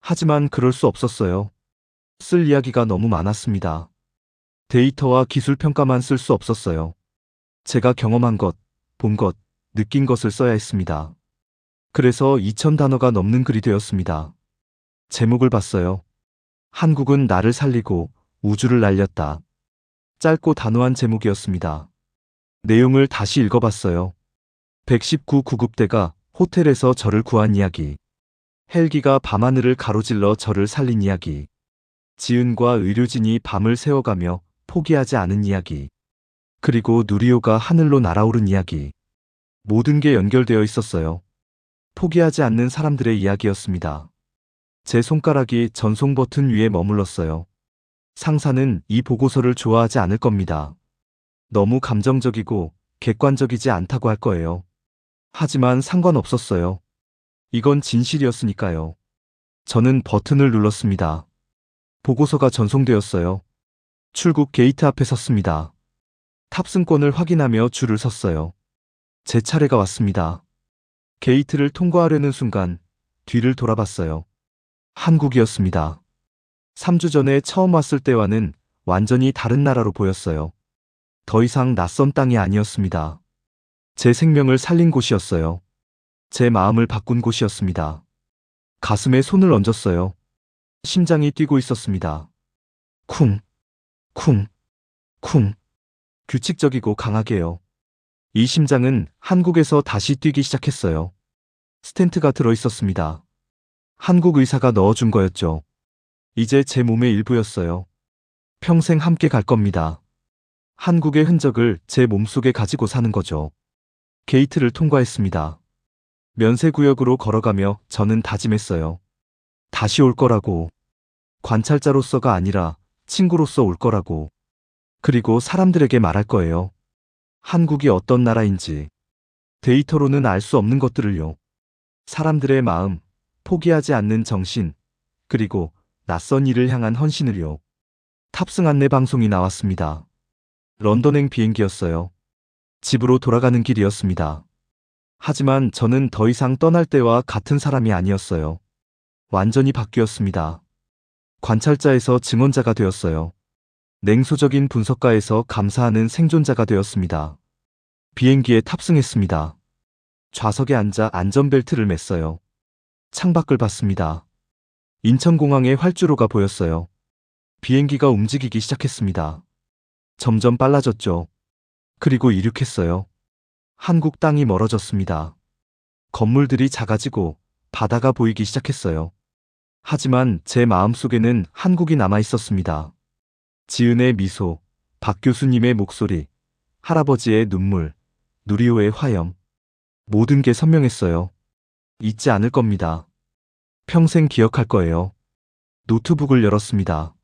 하지만 그럴 수 없었어요. 쓸 이야기가 너무 많았습니다. 데이터와 기술 평가만 쓸 수 없었어요. 제가 경험한 것, 본 것, 느낀 것을 써야 했습니다. 그래서 2000단어가 넘는 글이 되었습니다. 제목을 봤어요. 한국은 나를 살리고 우주를 날렸다. 짧고 단호한 제목이었습니다. 내용을 다시 읽어봤어요. 119 구급대가 호텔에서 저를 구한 이야기. 헬기가 밤하늘을 가로질러 저를 살린 이야기. 지은과 의료진이 밤을 새워가며 포기하지 않은 이야기. 그리고 누리호가 하늘로 날아오른 이야기. 모든 게 연결되어 있었어요. 포기하지 않는 사람들의 이야기였습니다. 제 손가락이 전송 버튼 위에 머물렀어요. 상사는 이 보고서를 좋아하지 않을 겁니다. 너무 감정적이고 객관적이지 않다고 할 거예요. 하지만 상관없었어요. 이건 진실이었으니까요. 저는 버튼을 눌렀습니다. 보고서가 전송되었어요. 출국 게이트 앞에 섰습니다. 탑승권을 확인하며 줄을 섰어요. 제 차례가 왔습니다. 게이트를 통과하려는 순간 뒤를 돌아봤어요. 한국이었습니다. 3주 전에 처음 왔을 때와는 완전히 다른 나라로 보였어요. 더 이상 낯선 땅이 아니었습니다. 제 생명을 살린 곳이었어요. 제 마음을 바꾼 곳이었습니다. 가슴에 손을 얹었어요. 심장이 뛰고 있었습니다. 쿵, 쿵, 쿵. 규칙적이고 강하게요. 이 심장은 한국에서 다시 뛰기 시작했어요. 스텐트가 들어 있었습니다. 한국 의사가 넣어준 거였죠. 이제 제 몸의 일부였어요. 평생 함께 갈 겁니다. 한국의 흔적을 제 몸속에 가지고 사는 거죠. 게이트를 통과했습니다. 면세구역으로 걸어가며 저는 다짐했어요. 다시 올 거라고. 관찰자로서가 아니라 친구로서 올 거라고. 그리고 사람들에게 말할 거예요. 한국이 어떤 나라인지. 데이터로는 알 수 없는 것들을요. 사람들의 마음, 포기하지 않는 정신, 그리고 낯선 일을 향한 헌신을요. 탑승 안내 방송이 나왔습니다. 런던행 비행기였어요. 집으로 돌아가는 길이었습니다. 하지만 저는 더 이상 떠날 때와 같은 사람이 아니었어요. 완전히 바뀌었습니다. 관찰자에서 증언자가 되었어요. 냉소적인 분석가에서 감사하는 생존자가 되었습니다. 비행기에 탑승했습니다. 좌석에 앉아 안전벨트를 맸어요. 창밖을 봤습니다. 인천공항의 활주로가 보였어요. 비행기가 움직이기 시작했습니다. 점점 빨라졌죠. 그리고 이륙했어요. 한국 땅이 멀어졌습니다. 건물들이 작아지고 바다가 보이기 시작했어요. 하지만 제 마음속에는 한국이 남아 있었습니다. 지은의 미소, 박 교수님의 목소리, 할아버지의 눈물, 누리호의 화염. 모든 게 선명했어요. 잊지 않을 겁니다. 평생 기억할 거예요. 노트북을 열었습니다.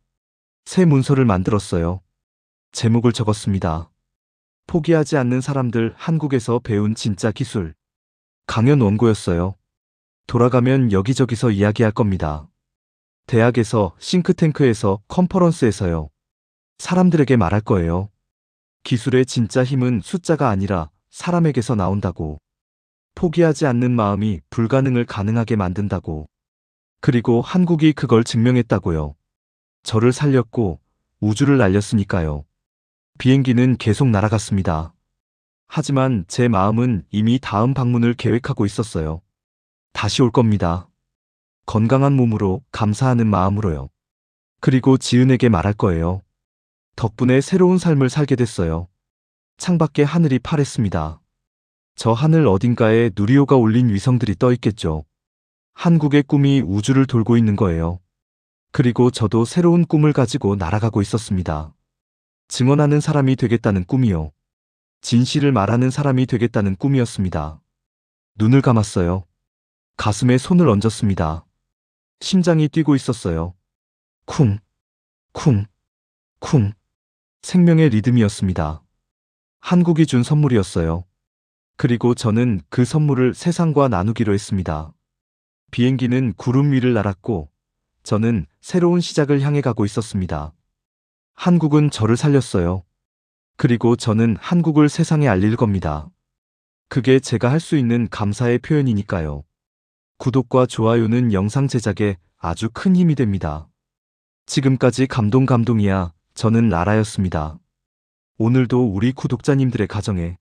새 문서를 만들었어요. 제목을 적었습니다. 포기하지 않는 사람들, 한국에서 배운 진짜 기술. 강연 원고였어요. 돌아가면 여기저기서 이야기할 겁니다. 대학에서, 싱크탱크에서, 컨퍼런스에서요. 사람들에게 말할 거예요. 기술의 진짜 힘은 숫자가 아니라 사람에게서 나온다고. 포기하지 않는 마음이 불가능을 가능하게 만든다고. 그리고 한국이 그걸 증명했다고요. 저를 살렸고 우주를 날렸으니까요. 비행기는 계속 날아갔습니다. 하지만 제 마음은 이미 다음 방문을 계획하고 있었어요. 다시 올 겁니다. 건강한 몸으로, 감사하는 마음으로요. 그리고 지은에게 말할 거예요. 덕분에 새로운 삶을 살게 됐어요. 창밖에 하늘이 파랬습니다. 저 하늘 어딘가에 누리호가 올린 위성들이 떠 있겠죠. 한국의 꿈이 우주를 돌고 있는 거예요. 그리고 저도 새로운 꿈을 가지고 날아가고 있었습니다. 증언하는 사람이 되겠다는 꿈이요. 진실을 말하는 사람이 되겠다는 꿈이었습니다. 눈을 감았어요. 가슴에 손을 얹었습니다. 심장이 뛰고 있었어요. 쿵, 쿵, 쿵. 생명의 리듬이었습니다. 한국이 준 선물이었어요. 그리고 저는 그 선물을 세상과 나누기로 했습니다. 비행기는 구름 위를 날았고, 저는 새로운 시작을 향해 가고 있었습니다. 한국은 저를 살렸어요. 그리고 저는 한국을 세상에 알릴 겁니다. 그게 제가 할 수 있는 감사의 표현이니까요. 구독과 좋아요는 영상 제작에 아주 큰 힘이 됩니다. 지금까지 감동이야. 저는 라라였습니다. 오늘도 우리 구독자님들의 가정에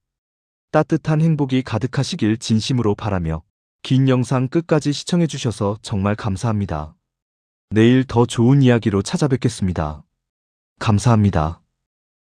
따뜻한 행복이 가득하시길 진심으로 바라며 긴 영상 끝까지 시청해주셔서 정말 감사합니다. 내일 더 좋은 이야기로 찾아뵙겠습니다. 감사합니다.